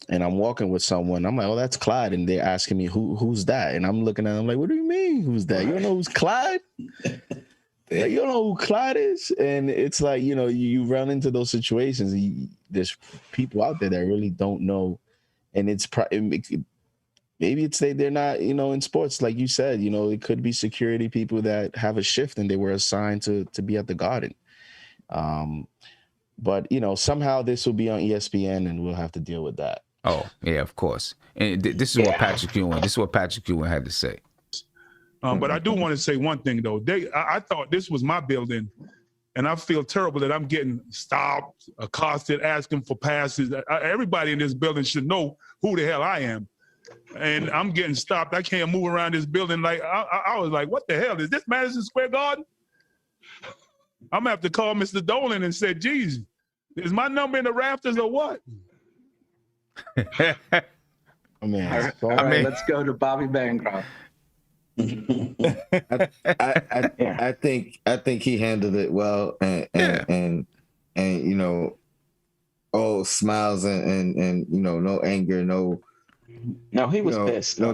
And I'm walking with someone. I'm like, oh, that's Clyde. And they're asking me, who's that? And I'm looking at them like, what do you mean, who's that? You don't know who's Clyde? Like, you don't know who Clyde is? And it's like, you run into those situations. There's people out there that really don't know. And maybe it's they're not, in sports, like you said, it could be security people that have a shift and they were assigned to be at the Garden. But, somehow this will be on ESPN and we'll have to deal with that. Oh, yeah, of course. And this is what Patrick Ewing had to say. But I do want to say one thing, though. I thought this was my building, and I feel terrible that I'm getting stopped, accosted, asking for passes. Everybody in this building should know who the hell I am. And I'm getting stopped. I can't move around this building. Like I was like, what the hell? Is this Madison Square Garden? I'm going to have to call Mr. Dolan and say, geez, is my number in the rafters or what? All right, let's go to Bobby Bancroft. I think he handled it well, and all smiles and no anger, no, he was pissed. No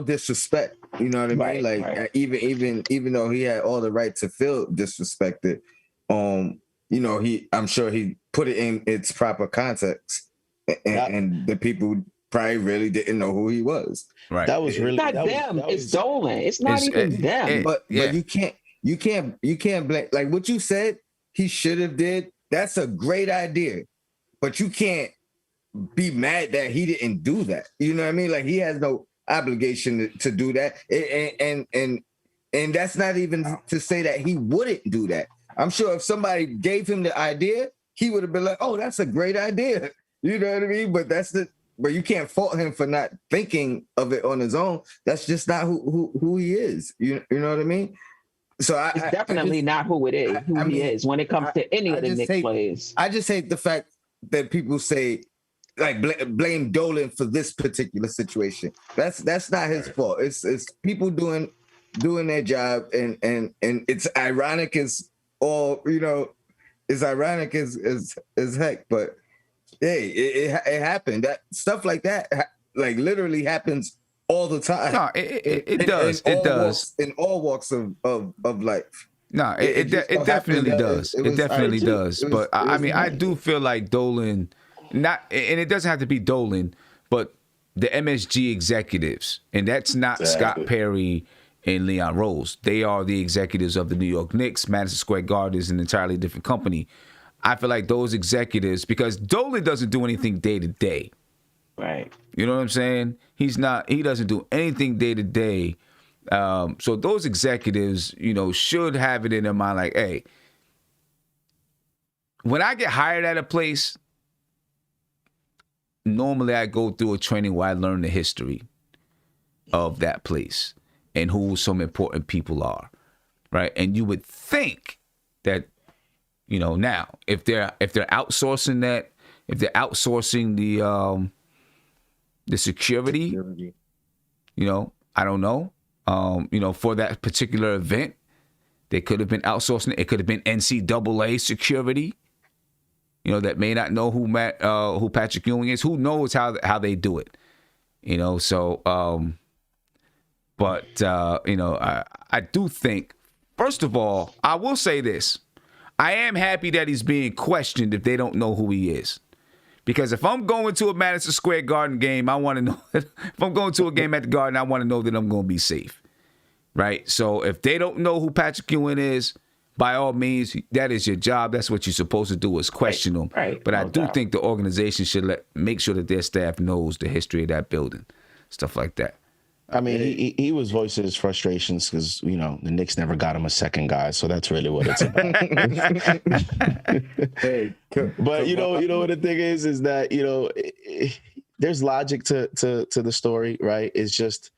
disrespect. You know what I mean? Right. Even though he had all the right to feel disrespected, I'm sure he put it in its proper context, and the people probably really didn't know who he was. Right. That was really them. It's Dolan. It's not even them. But you can't blame, like what you said he should have did. That's a great idea, but you can't be mad that he didn't do that. You know what I mean? Like he has no obligation to do that. And that's not even to say that he wouldn't do that. I'm sure if somebody gave him the idea, he would have been like, "Oh, that's a great idea." You know what I mean? But you can't fault him for not thinking of it on his own. That's just not who he is. You know what I mean? So it's definitely not who it is. He is when it comes to any of the Knicks players. I just hate the fact that people say like blame Dolan for this particular situation. That's not his fault. It's people doing their job, and it's ironic as all, you know, it's ironic as heck, but hey, it happened. That stuff like that like literally happens all the time. No, it does. It does in all walks of life. No, it definitely does. It definitely does. But I mean, I do feel like Dolan, and it doesn't have to be Dolan, but the MSG executives, and that's not Scott Perry and Leon Rose. They are the executives of the New York Knicks. Madison Square Garden is an entirely different company. I feel like those executives, because Dolan doesn't do anything day to day. Right. You know what I'm saying? He doesn't do anything day to day. So those executives, you know, should have it in their mind like, hey, when I get hired at a place, normally I go through a training where I learn the history of that place and who some important people are, right? And you would think that, you know, now if they're outsourcing that, if they're outsourcing the security, you know, I don't know, you know, for that particular event, they could have been outsourcing it. It could have been NCAA security, you know, that may not know who Patrick Ewing is. Who knows how they do it, you know? So, but you know, I do think, first of all, I will say this: I am happy that he's being questioned if they don't know who he is. Because if I'm going to a Madison Square Garden game, I want to know that if I'm going to a game at the Garden, I want to know that I'm going to be safe, right? So if they don't know who Patrick Ewing is, by all means, that is your job. That's what you're supposed to do, is question them. Right. But I do think the organization should make sure that their staff knows the history of that building, stuff like that. I mean, he was voicing his frustrations because, you know, the Knicks never got him a second guy, so that's really what it's about. But you know what the thing is that, you know, there's logic to the story, right? It's just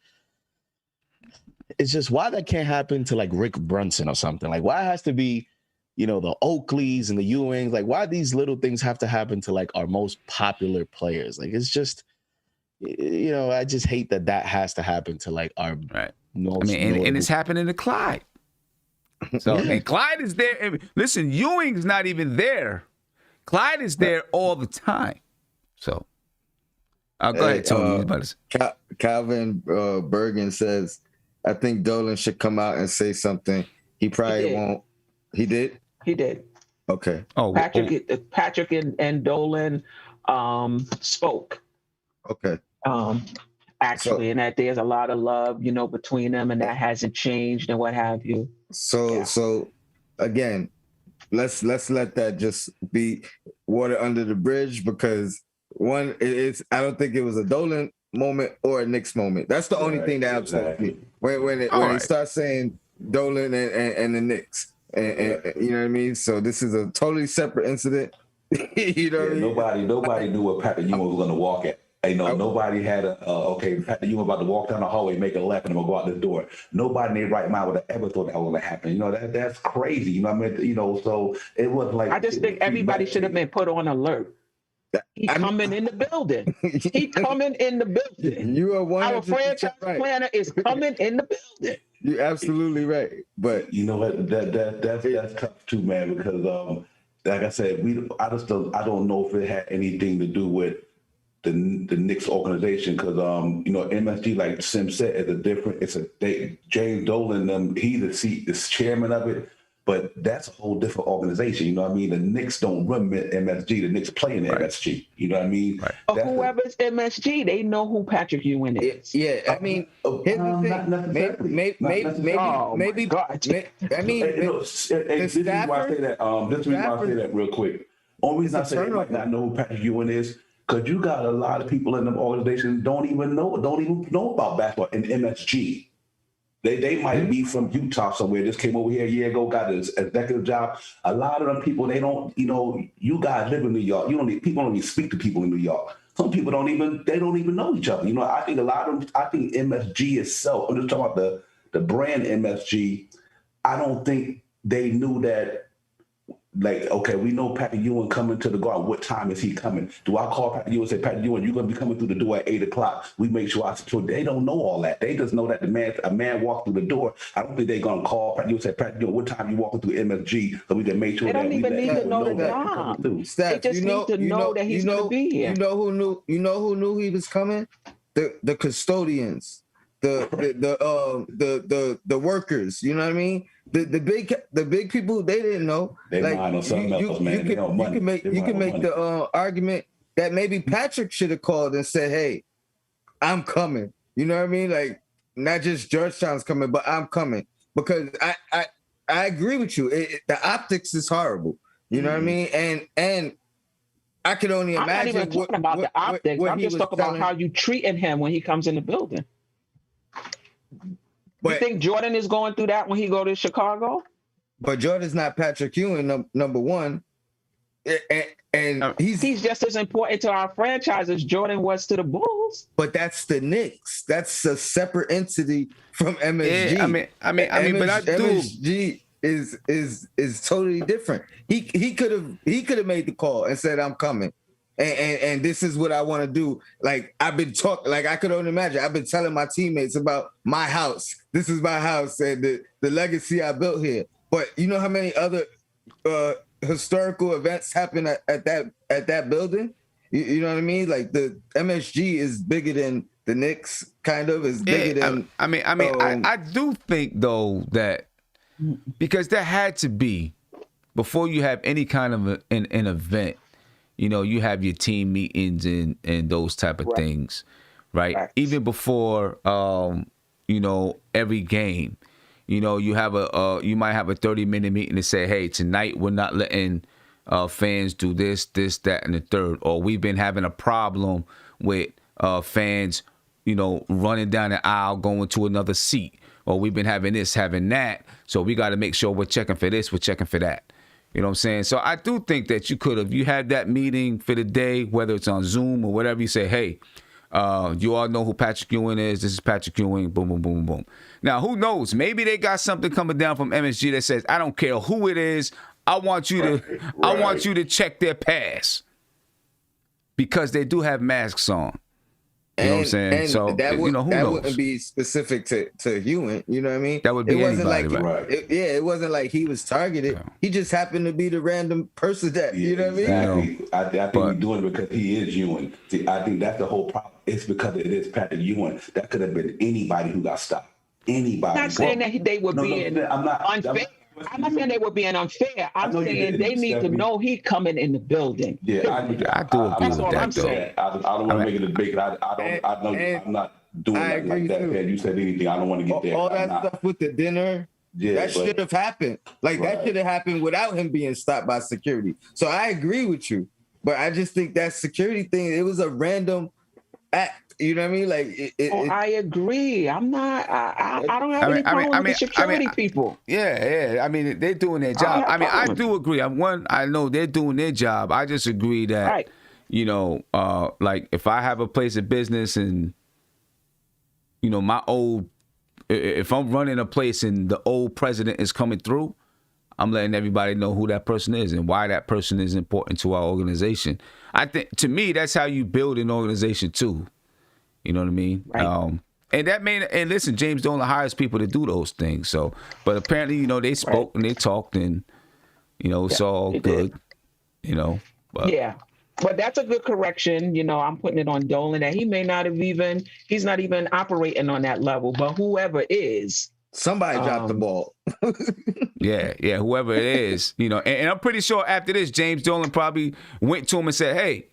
why that can't happen to like Rick Brunson or something. Like, why it has to be, you know, the Oakleys and the Ewings? Like, why these little things have to happen to like our most popular players? Like, it's just, you know, I just hate that has to happen to like our most. I mean, and it's happening to Clyde. So and Clyde is there. And listen, Ewing's not even there. Clyde is there all the time. So go ahead, Tony. Calvin Bergen says, I think Dolan should come out and say something. He probably won't. He did? He did. Okay. Patrick and Dolan spoke. Okay. Actually, and that there's a lot of love, you know, between them, and that hasn't changed and what have you. So again, let's let that just be water under the bridge, because one, I don't think it was a Dolan moment or a Knicks moment. That's the only thing that upsets me when they start saying Dolan and the Knicks, and you know what I mean. So this is a totally separate incident. You know, nobody knew what Patrick Ewing was going to walk at. You know, nobody had Patrick Ewing about to walk down the hallway, make a left, and I'm gonna go out the door. Nobody in their right mind would have ever thought that was gonna happen. You know, that's crazy. You know what I mean? You know, so it was like, I just think everybody should have been put on alert. He's coming in the building. He's coming in the building. You are 100% Our franchise planner is coming in the building. You're absolutely right. But you know what? That's tough too, man. Because like I said, I don't know if it had anything to do with the Knicks organization, because you know, MSG, like Sim said, James Dolan, he's the chairman of it, but that's a whole different organization. You know what I mean? The Knicks don't run MSG, the Knicks play in MSG. You know what I mean? Right. But whoever's MSG, they know who Patrick Ewing is. Yeah, I mean, here's the thing. Maybe. This is why I say that. This is why I say that real quick. Only reason I say they might not know who Patrick Ewing is, Because you got a lot of people in them organizations don't even know about basketball in MSG. They might be from Utah somewhere, just came over here a year ago, got an executive job. A lot of them people, they don't, you guys live in New York. People don't even speak to people in New York. Some people don't even know each other. I think a lot of them, I think MSG itself, I'm just talking about the brand MSG, I don't think they knew that. Like, okay, we know Patrick Ewing coming to the Garden. What time is he coming? Do I call Patrick Ewing and say, Patrick Ewing, you're going to be coming through the door at 8 o'clock. We make sure I secure. They don't know all that. They just know that a man walked through the door. I don't think they're going to call Patrick Ewing and say, Patrick Ewing, what time you walking through MSG so we can make sure They don't even need to know the job. They just need to know that he's going to be here. You know who knew he was coming? The custodians, the workers. You know what I mean? The big people, they didn't know. They mind on something else, man. You can make the argument that maybe Patrick should have called and said, "Hey, I'm coming." You know what I mean? Like, not just Georgetown's coming, but I'm coming, because I agree with you. The optics is horrible. You know what I mean? And I could only imagine. I'm not even talking about the optics. I'm just talking about how you treating him when he comes in the building. You think Jordan is going through that when he go to Chicago? But Jordan's not Patrick Ewing, number one. And he's just as important to our franchise as Jordan was to the Bulls. But that's the Knicks. That's a separate entity from MSG. Yeah, I mean, but I do. MSG is totally different. He could have made the call and said, "I'm coming." And this is what I want to do. Like, I've been talking, like, I could only imagine. I've been telling my teammates about my house. This is my house and the legacy I built here. But you know how many other historical events happen at that building? You know what I mean? Like, the MSG is bigger than the Knicks, kind of. Is bigger than. I do think, though, that because there had to be, before you have any kind of an event, you have your team meetings and those type of things, right? Even before, every game, you have you might have a 30-minute meeting to say, hey, tonight we're not letting fans do this, that, and the third. Or we've been having a problem with fans, running down the aisle, going to another seat. Or we've been having this, having that. So we got to make sure we're checking for this, we're checking for that. You know what I'm saying? So I do think that you had that meeting for the day, whether it's on Zoom or whatever, you say, hey, you all know who Patrick Ewing is. This is Patrick Ewing. Boom, boom, boom, boom. Now, who knows? Maybe they got something coming down from MSG that says, I don't care who it is. I want you to check their pass, because they do have masks on. You know what I'm saying? And so who knows? That wouldn't be specific to Ewing. You know what I mean? That would be anybody, it wasn't like he was targeted. Yeah. He just happened to be the random person that, you know what I mean? I think he's doing it because he is Ewing. See, I think that's the whole problem. It's because it is Patrick Ewing. That could have been anybody who got stopped. Anybody. I'm not saying that they were being unfair. I'm not saying they were being unfair. I'm saying they need to know he coming in the building. Yeah, I do agree that's with all that. I'm saying. I don't want to make it a big. I know I'm not doing that like that. Man, you said anything. I don't want to get there. All that stuff with the dinner. Yeah, that should have happened. Like, that should have happened without him being stopped by security. So I agree with you, but I just think that security thing, it was a random act. You know what I mean? Like, I agree. I'm not. I don't have any problem with the security people. Yeah. I mean, they're doing their job. I do agree. I know they're doing their job. I just agree that, like, if I have a place of business and, if I'm running a place and the old president is coming through, I'm letting everybody know who that person is and why that person is important to our organization. I think, to me, that's how you build an organization too. You know what I mean? Right. And listen, James Dolan hires people to do those things. So, but apparently, they spoke and they talked, and it's all good. But. Yeah, but that's a good correction. I'm putting it on Dolan that he may not have he's not even operating on that level. But whoever is, somebody dropped the ball. Yeah, whoever it is, and I'm pretty sure after this, James Dolan probably went to him and said, "Hey,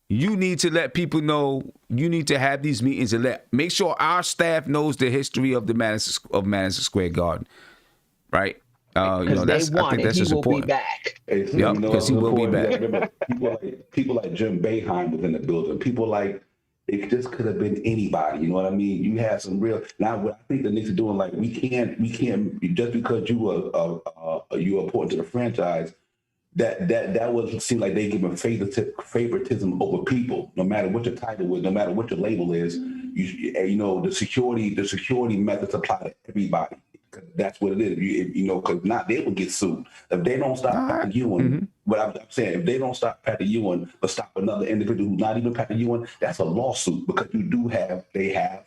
you need to let people know. You need to have these meetings and make sure our staff knows the history of the Madison Square Garden, right? That's I think that's just important. Hey, so, Yep, because he will be back. Remember, people like Jim Boeheim was in the building. People like it just could have been anybody. You know what I mean? You have some real. Now, what I think the Knicks are doing, like we can't just because you are important to the franchise. That would seem like they giving favoritism over people, no matter what your title is, no matter what your label is. The security methods apply to everybody. That's what it is. Because not they would get sued if they don't stop Patrick Ewing. But I'm saying if they don't stop Patrick Ewing, but stop another individual who's not even Patrick Ewing, that's a lawsuit because they have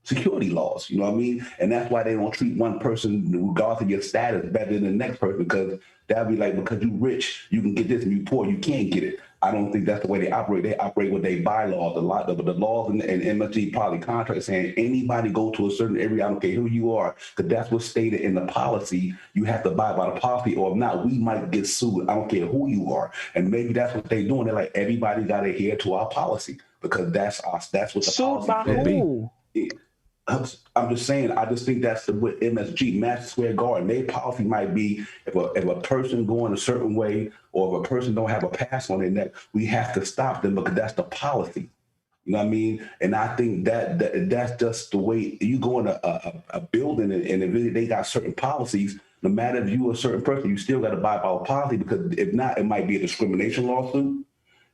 security laws. You know what I mean? And that's why they don't treat one person, regardless of your status, better than the next person because that'd be like because you rich, you can get this, and you poor, you can't get it. I don't think that's the way they operate. They operate with their bylaws, the laws and MSG probably contracts saying anybody go to a certain area, I don't care who you are, because that's what's stated in the policy. You have to abide by the policy, or if not, we might get sued. I don't care who you are. And maybe that's what they're doing. They're like, everybody got to adhere to our policy because that's us. That's what the sued policy by who? I'm just saying, I just think that's with MSG, Madison Square Garden. Their policy might be if a person going a certain way or if a person don't have a pass on their neck, we have to stop them because that's the policy. You know what I mean? And I think that's just the way you go in a building and if they got certain policies, no matter if you're a certain person, you still got to abide by the policy because if not, it might be a discrimination lawsuit.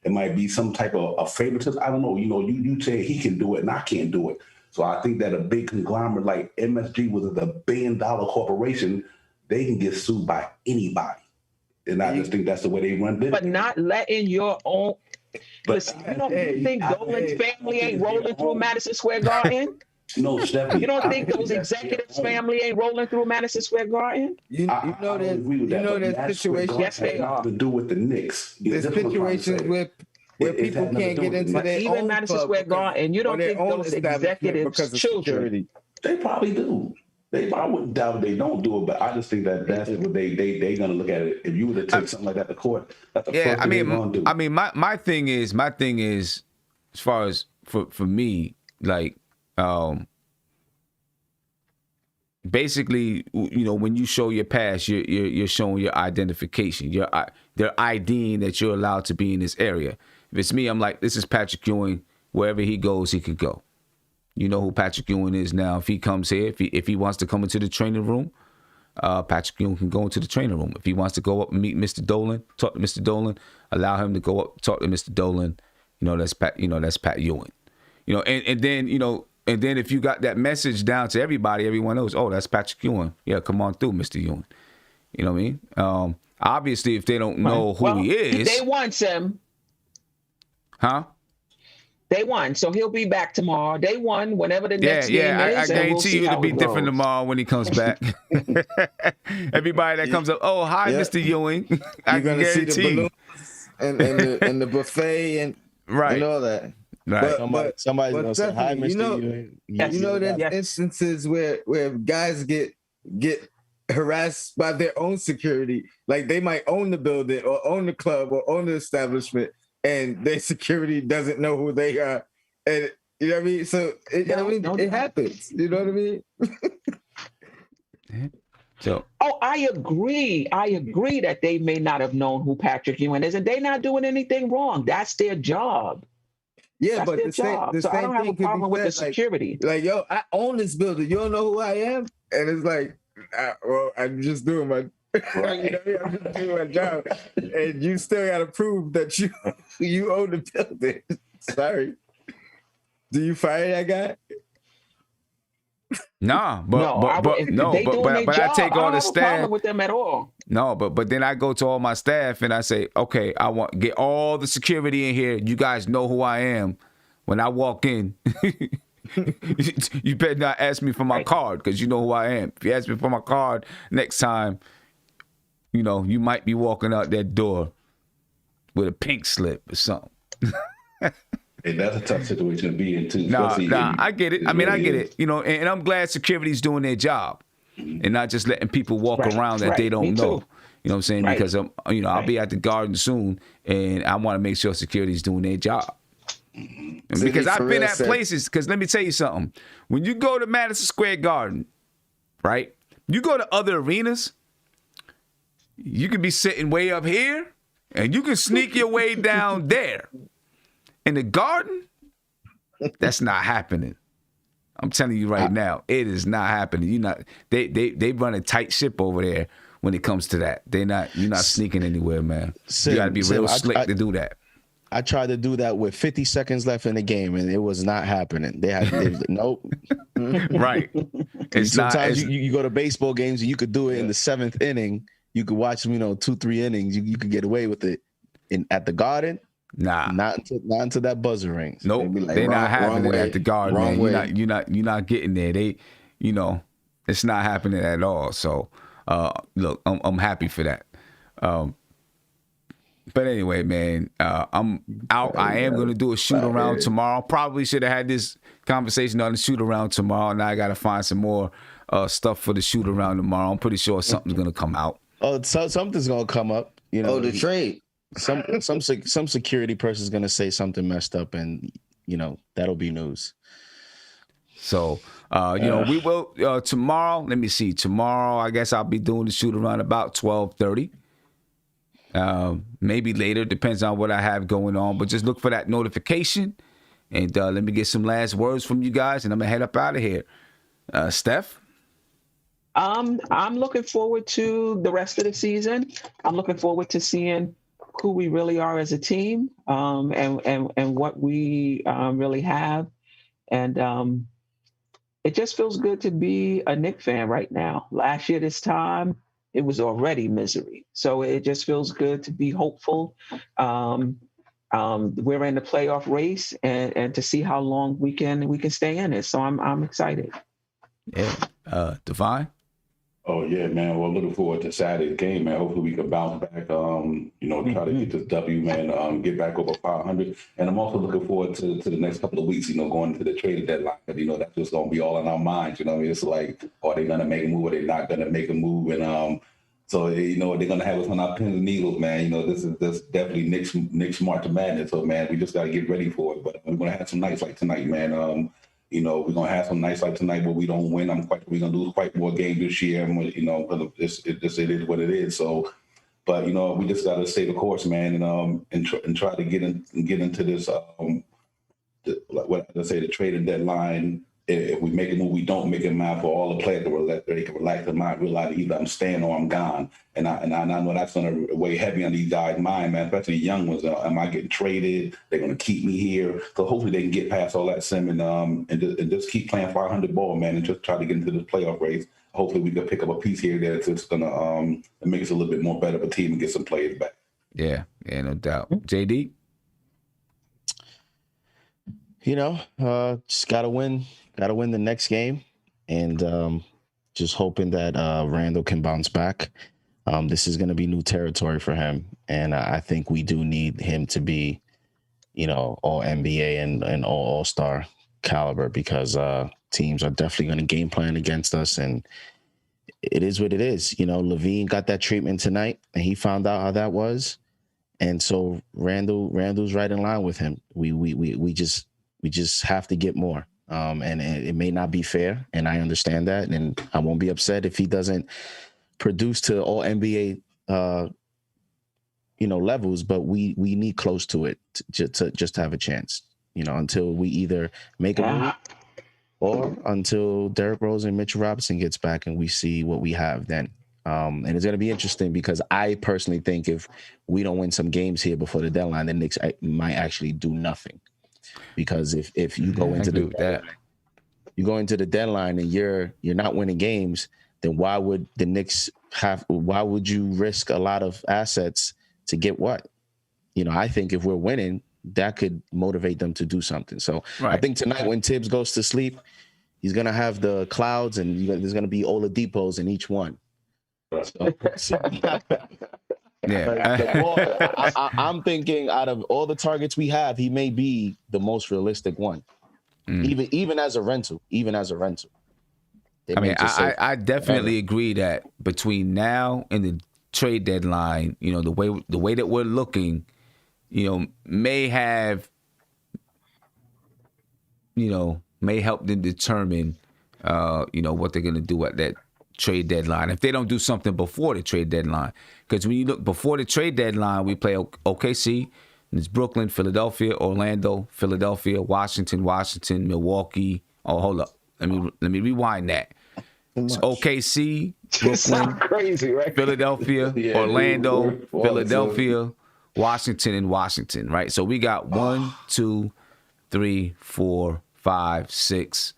It might be some type of favoritism. I don't know. You say he can do it and I can't do it. So I think that a big conglomerate like MSG was a $1 billion corporation, they can get sued by anybody. And I just think that's the way they run business. But not letting your own. Listen, you don't think Dolan's family ain't rolling through Madison Square Garden? No, Stephanie. You don't think those executives' family ain't rolling through Madison Square Garden? There's situations. Yes, they are. To do with the Knicks. There's situations where people can't get into their even own Madison club Square Garden, you don't think those executives' because of children? security. They probably do. I wouldn't doubt they don't do it, but I just think that that's what they gonna look at it. If you were to take something like that to court, that's the first thing they're gonna do. I mean, my thing is, as far as for me, like, basically, when you show your pass, you're showing your identification. They're IDing that you're allowed to be in this area. If it's me, I'm like, this is Patrick Ewing. Wherever he goes, he could go. You know who Patrick Ewing is now. If he comes here, if he wants to come into the training room, Patrick Ewing can go into the training room. If he wants to go up and meet Mr. Dolan, talk to Mr. Dolan, allow him to go up, talk to Mr. Dolan. That's Pat. That's Pat Ewing. And then if you got that message down to everybody, everyone knows, oh, that's Patrick Ewing. Yeah, come on through, Mr. Ewing. You know what I mean? Obviously, if they don't know who he is, they want him. Huh? They won, so he'll be back tomorrow. They won whenever the next game is. I guarantee you it'll be different tomorrow when he comes back. Everybody that comes up, oh, hi, Mr. Ewing. You're going to see the balloons and the buffet and all that. Right. But somebody's going to say, hi, Mr. Ewing. There's instances where guys get harassed by their own security. Like they might own the building or own the club or own the establishment, and their security doesn't know who they are. And you know what I mean? So it happens. You know what I mean? So I agree that they may not have known who Patrick Ewing is, and they're not doing anything wrong. That's their job. Yeah, but the same I don't have a problem with the security. Like, yo, I own this building. You don't know who I am? And it's like, I'm just doing my I'm just doing my job. And you still gotta prove that you own the building. Sorry. Do you fire that guy? Nah, but I take all the staff with them at all. No, but then I go to all my staff and I say, okay, I want get all the security in here. You guys know who I am. When I walk in, you better not ask me for my card because you know who I am. If you ask me for my card next time, you might be walking out that door with a pink slip or something. And that's a tough situation to be in too. Nah, I get it. I mean, I get it. And I'm glad security's doing their job and not just letting people walk around that they don't know. You know what I'm saying? Because I'll be at the Garden soon, and I want to make sure security's doing their job. Because I've been at places. Because let me tell you something. When you go to Madison Square Garden, right? You go to other arenas. You could be sitting way up here, and you can sneak your way down there. In the Garden, that's not happening. I'm telling you right now, it is not happening. They run a tight ship over there when it comes to that. You're not sneaking anywhere, man. You got to be real slick to do that. I tried to do that with 50 seconds left in the game, and it was not happening. Nope. Right. Sometimes you go to baseball games and you could do it in the 7th inning. You could watch, 2-3 innings. You could get away with it. At the Garden, nah, not until that buzzer rings. Nope, they're not having it at the Garden, man. You're not getting there. It's not happening at all. So, look, I'm happy for that. But anyway, man, I'm out. I am going to do a shoot around tomorrow. Probably should have had this conversation on the shoot around tomorrow. Now I got to find some more stuff for the shoot around tomorrow. I'm pretty sure something's going to come out. Oh, so something's going to come up. The trade. Some security person's going to say something messed up, and that'll be news. So, we will tomorrow. Let me see. Tomorrow, I guess I'll be doing the shoot around about 12:30. Maybe later, depends on what I have going on. But just look for that notification, and let me get some last words from you guys, and I'm gonna head up out of here. Steph, I'm looking forward to the rest of the season. I'm looking forward to seeing who we really are as a team, and what we really have, and it just feels good to be a Knicks fan right now. Last year this time, it was already misery. So it just feels good to be hopeful. We're in the playoff race, and to see how long we can stay in it. So I'm excited. Yeah, Divine. Oh yeah, man. Well, looking forward to Saturday's game, man. Hopefully we can bounce back. Try to get this W, man. Get back over 500. And I'm also looking forward to the next couple of weeks. Going to the trade deadline. That's just gonna be all in our minds. It's like, are they gonna make a move? Or they not gonna make a move? And so they're gonna have us on our pins and needles, man. This is definitely Knicks March to Madness. So man, we just gotta get ready for it. But we're gonna have some nights like tonight, man. We're gonna have some nights like tonight where we don't win. We're gonna lose quite more games this year, and it is what it is. So, but we just gotta stay the course, man, and try to get into this the trading deadline. If we make a move, we don't make a move for all the players they can relax their mind, realize either I'm staying or I'm gone. And I know that's going to weigh heavy on these guys' mind, man, especially the young ones. Am I getting traded? They're going to keep me here. So hopefully they can get past all that sim and just keep playing 500 ball, man, and just try to get into this playoff race. Hopefully we can pick up a piece here that's going to make us a little bit more better of a team and get some players back. Yeah, no doubt. JD? Just got to win. Got to win the next game, and just hoping that Randle can bounce back. This is going to be new territory for him, and I think we do need him to be, all NBA and all All-Star caliber, because teams are definitely going to game plan against us, and it is what it is. Levine got that treatment tonight, and he found out how that was, and so Randle's right in line with him. We just have to get more. And it may not be fair, and I understand that, and I won't be upset if he doesn't produce to all NBA, levels. But we need close to it to just have a chance, until we either make a move or until Derrick Rose and Mitchell Robinson gets back and we see what we have then. And it's going to be interesting, because I personally think if we don't win some games here before the deadline, the Knicks might actually do nothing. Because if you go into the deadline and you're not winning games, then why would the Knicks why would you risk a lot of assets to get what? I think if we're winning, that could motivate them to do something. So right. I think tonight when Thibs goes to sleep, he's gonna have the clouds, and there's gonna be Oladipos in each one. So, yeah, I'm thinking out of all the targets we have, he may be the most realistic one. Even as a rental. I definitely agree that between now and the trade deadline, the way that we're looking, may help them determine, what they're gonna do at that trade deadline, if they don't do something before the trade deadline. Because when you look before the trade deadline, we play OKC, and it's Brooklyn, Philadelphia, Orlando, Philadelphia, Washington, Milwaukee. Oh, hold up. Let me rewind that. It's OKC, Brooklyn, crazy, right? Philadelphia, Orlando, Philadelphia, Washington, and Washington, right? So we got 1, 2, 3, 4, 5, 6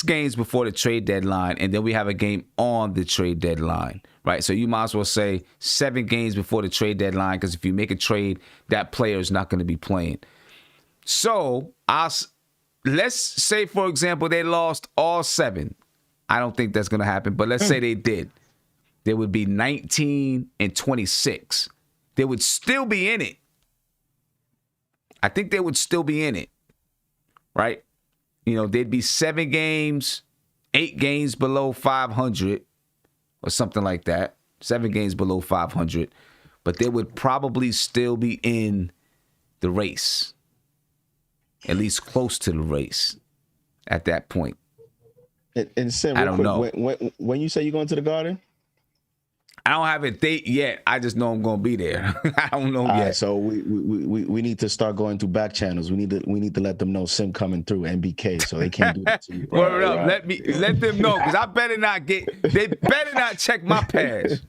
games before the trade deadline, and then we have a game on the trade deadline, right? So you might as well say 7 games before the trade deadline, because if you make a trade, that player is not going to be playing. So let's say, for example, they lost all 7. I don't think that's going to happen, but let's say they did. There would be 19-26. They would still be in it. I think they would still be in it, right? You know, they'd be 7 games, 8 games below 500 or something like that. 7 games below 500. But they would probably still be in the race, at least close to the race at that point. And Sim, I don't know. When you say you're going to the Garden? I don't have a date yet. I just know I'm going to be there. I don't know yet. Right, so we need to start going through back channels. We need to let them know Sim coming through NBK, so they can't do that to you. Word up. Let them know, because I better not they better not check my pass.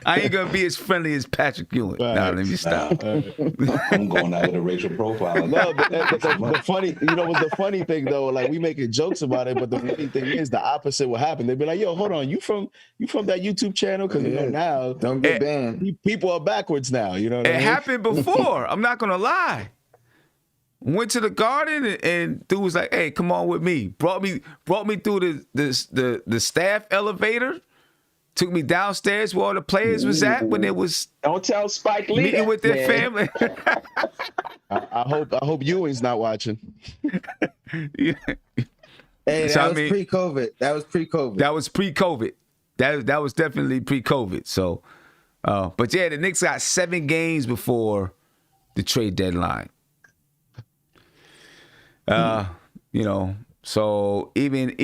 I ain't gonna be as friendly as Patrick Ewing. Right. Nah, let me stop. I'm going out with a racial profile. No, but the funny, the funny thing though, like we making jokes about it, but the funny thing is the opposite will happen. They'll be like, "Yo, hold on, you from that YouTube channel?" Because now don't get banned. People are backwards now. You know what I mean? It happened before. I'm not gonna lie. Went to the Garden and dude was like, "Hey, come on with me." Brought me through the staff elevator. Took me downstairs where all the players was at when it was. Don't tell Spike Lee meeting with their family. I hope Ewing's not watching. Yeah. Hey, that was pre-COVID. That was pre-COVID. That was definitely pre-COVID. So, but yeah, the Knicks got 7 games before the trade deadline. You know. So even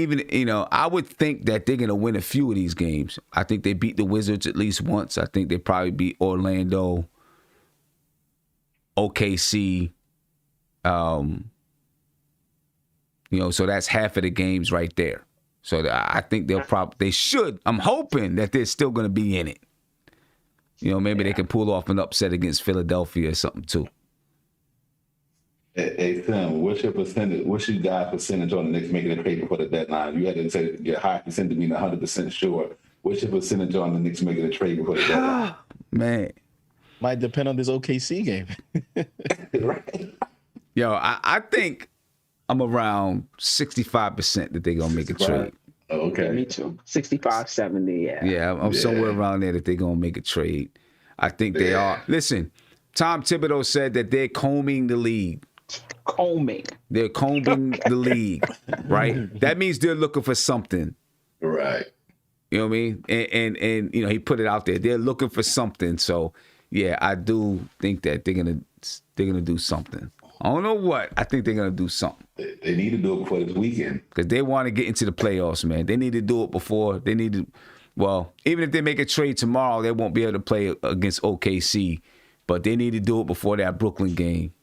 I would think that they're gonna win a few of these games. I think they beat the Wizards at least once. I think they probably beat Orlando, OKC. So that's half of the games right there. So I think they should. I'm hoping that they're still gonna be in it. Maybe they can pull off an upset against Philadelphia or something too. Hey, Sam, what's your percentage on the Knicks making a trade before the deadline? You had to say your high percentage to mean 100% sure. What's your percentage on the Knicks making a trade before the deadline? Man. Might depend on this OKC game. Right. Yo, I think I'm around 65% that they're going to make a trade. Okay. Me too. 65, 70, yeah. Yeah, I'm somewhere around there that they're going to make a trade. I think they are. Listen, Tom Thibodeau said that they're combing the league. They're combing the league, right? That means they're looking for something. Right. You know what I mean? And he put it out there. They're looking for something. So, yeah, I do think that they're gonna do something. I don't know what. I think they're gonna do something. They need to do it before this weekend. Because they want to get into the playoffs, man. They need to do it before. They need to. Well, even if they make a trade tomorrow, they won't be able to play against OKC. But they need to do it before that Brooklyn game.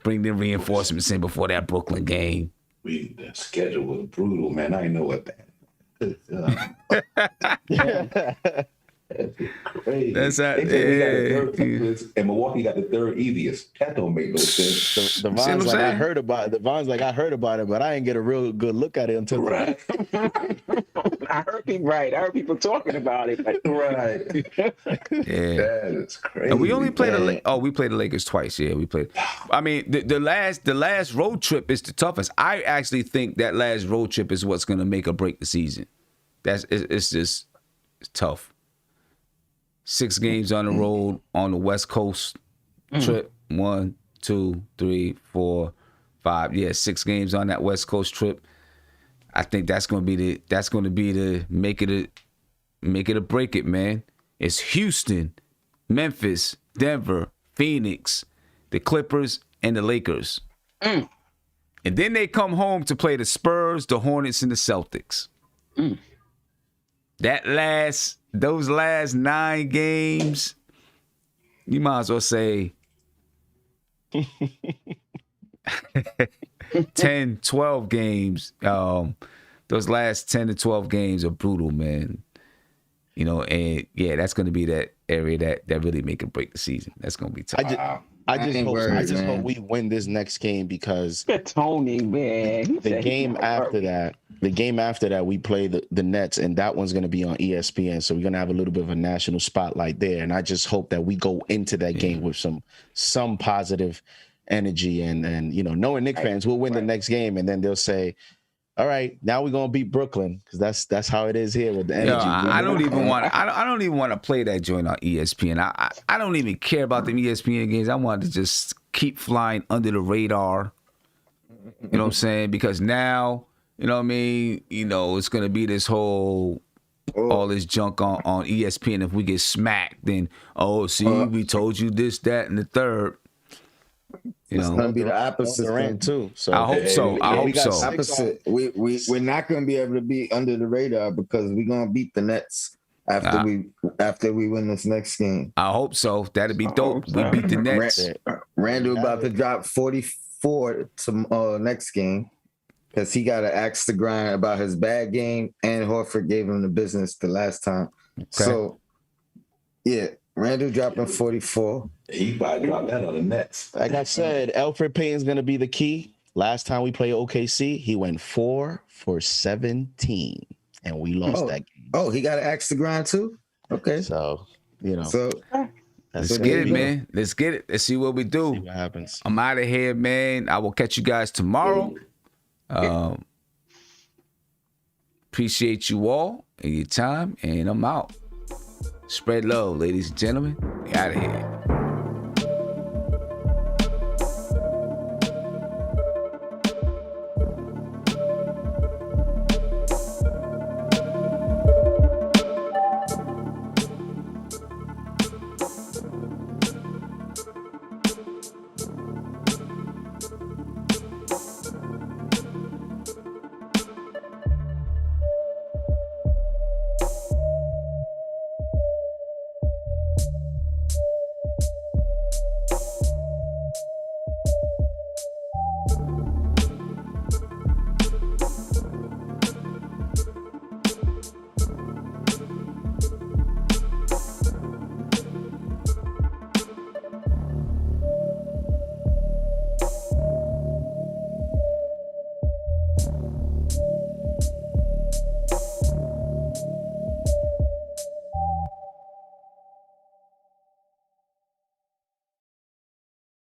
Bring the reinforcements in before that Brooklyn game. The schedule was brutal, man. I didn't know what that. That's crazy. That's and Milwaukee got the 3rd easiest. That don't make no sense. The Von's like I heard about it. I heard about it, but I didn't get a real good look at it until I heard people talking about it. Like, right. Yeah. That is crazy. And we only played we played the Lakers twice. Yeah, we played. I mean, the last road trip is the toughest. I actually think that last road trip is what's going to make or break the season. It's tough. 6 games on the road on the West Coast trip. 1, 2, 3, 4, 5. Yeah, 6 games on that West Coast trip. I think that's going to be the make it or break it, man. It's Houston, Memphis, Denver, Phoenix, the Clippers, and the Lakers. And then they come home to play the Spurs, the Hornets, and the Celtics. Those last 9 games, you might as well say 10, 12 games. Those last 10 to 12 games are brutal, man. You know, and yeah, that's going to be that area that really make or break the season. That's going to be tough. I just hope we win this next game because Tony, man. The game after that, we play the Nets, and that one's going to be on ESPN. So we're going to have a little bit of a national spotlight there. And I just hope that we go into that game with some positive energy and you know, knowing Knicks fans, we'll win the next game, and then they'll say, all right, now we're gonna beat Brooklyn because that's how it is here with the energy. I don't even want to play that joint on ESPN. I don't even care about the ESPN games. I want to just keep flying under the radar. You know what I'm saying? Because now, you know what I mean, you know, it's gonna be this whole all this junk on ESPN. If we get smacked, then we told you this, that, and the third. It's gonna be the opposite too. So I hope so. I hope so. Opposite. We're not gonna be able to be under the radar because we're gonna beat the Nets after we win this next game. I hope so. That'd be dope. We beat the Nets. Randle about to drop 44 to next game because he got to axe the grind about his bad game, and Horford gave him the business the last time. Okay. So yeah, Randle dropping 44. He probably dropped that on the Nets. Like I said, Elfrid Payton's going to be the key. Last time we played OKC, he went 4 for 17, and we lost that game. Oh, he got to axe the grind too? Okay. So, you know. Let's get it, man. Let's get it. Let's see what we do. See what happens. I'm out of here, man. I will catch you guys tomorrow. Appreciate you all and your time, and I'm out. Spread love, ladies and gentlemen. We out of here.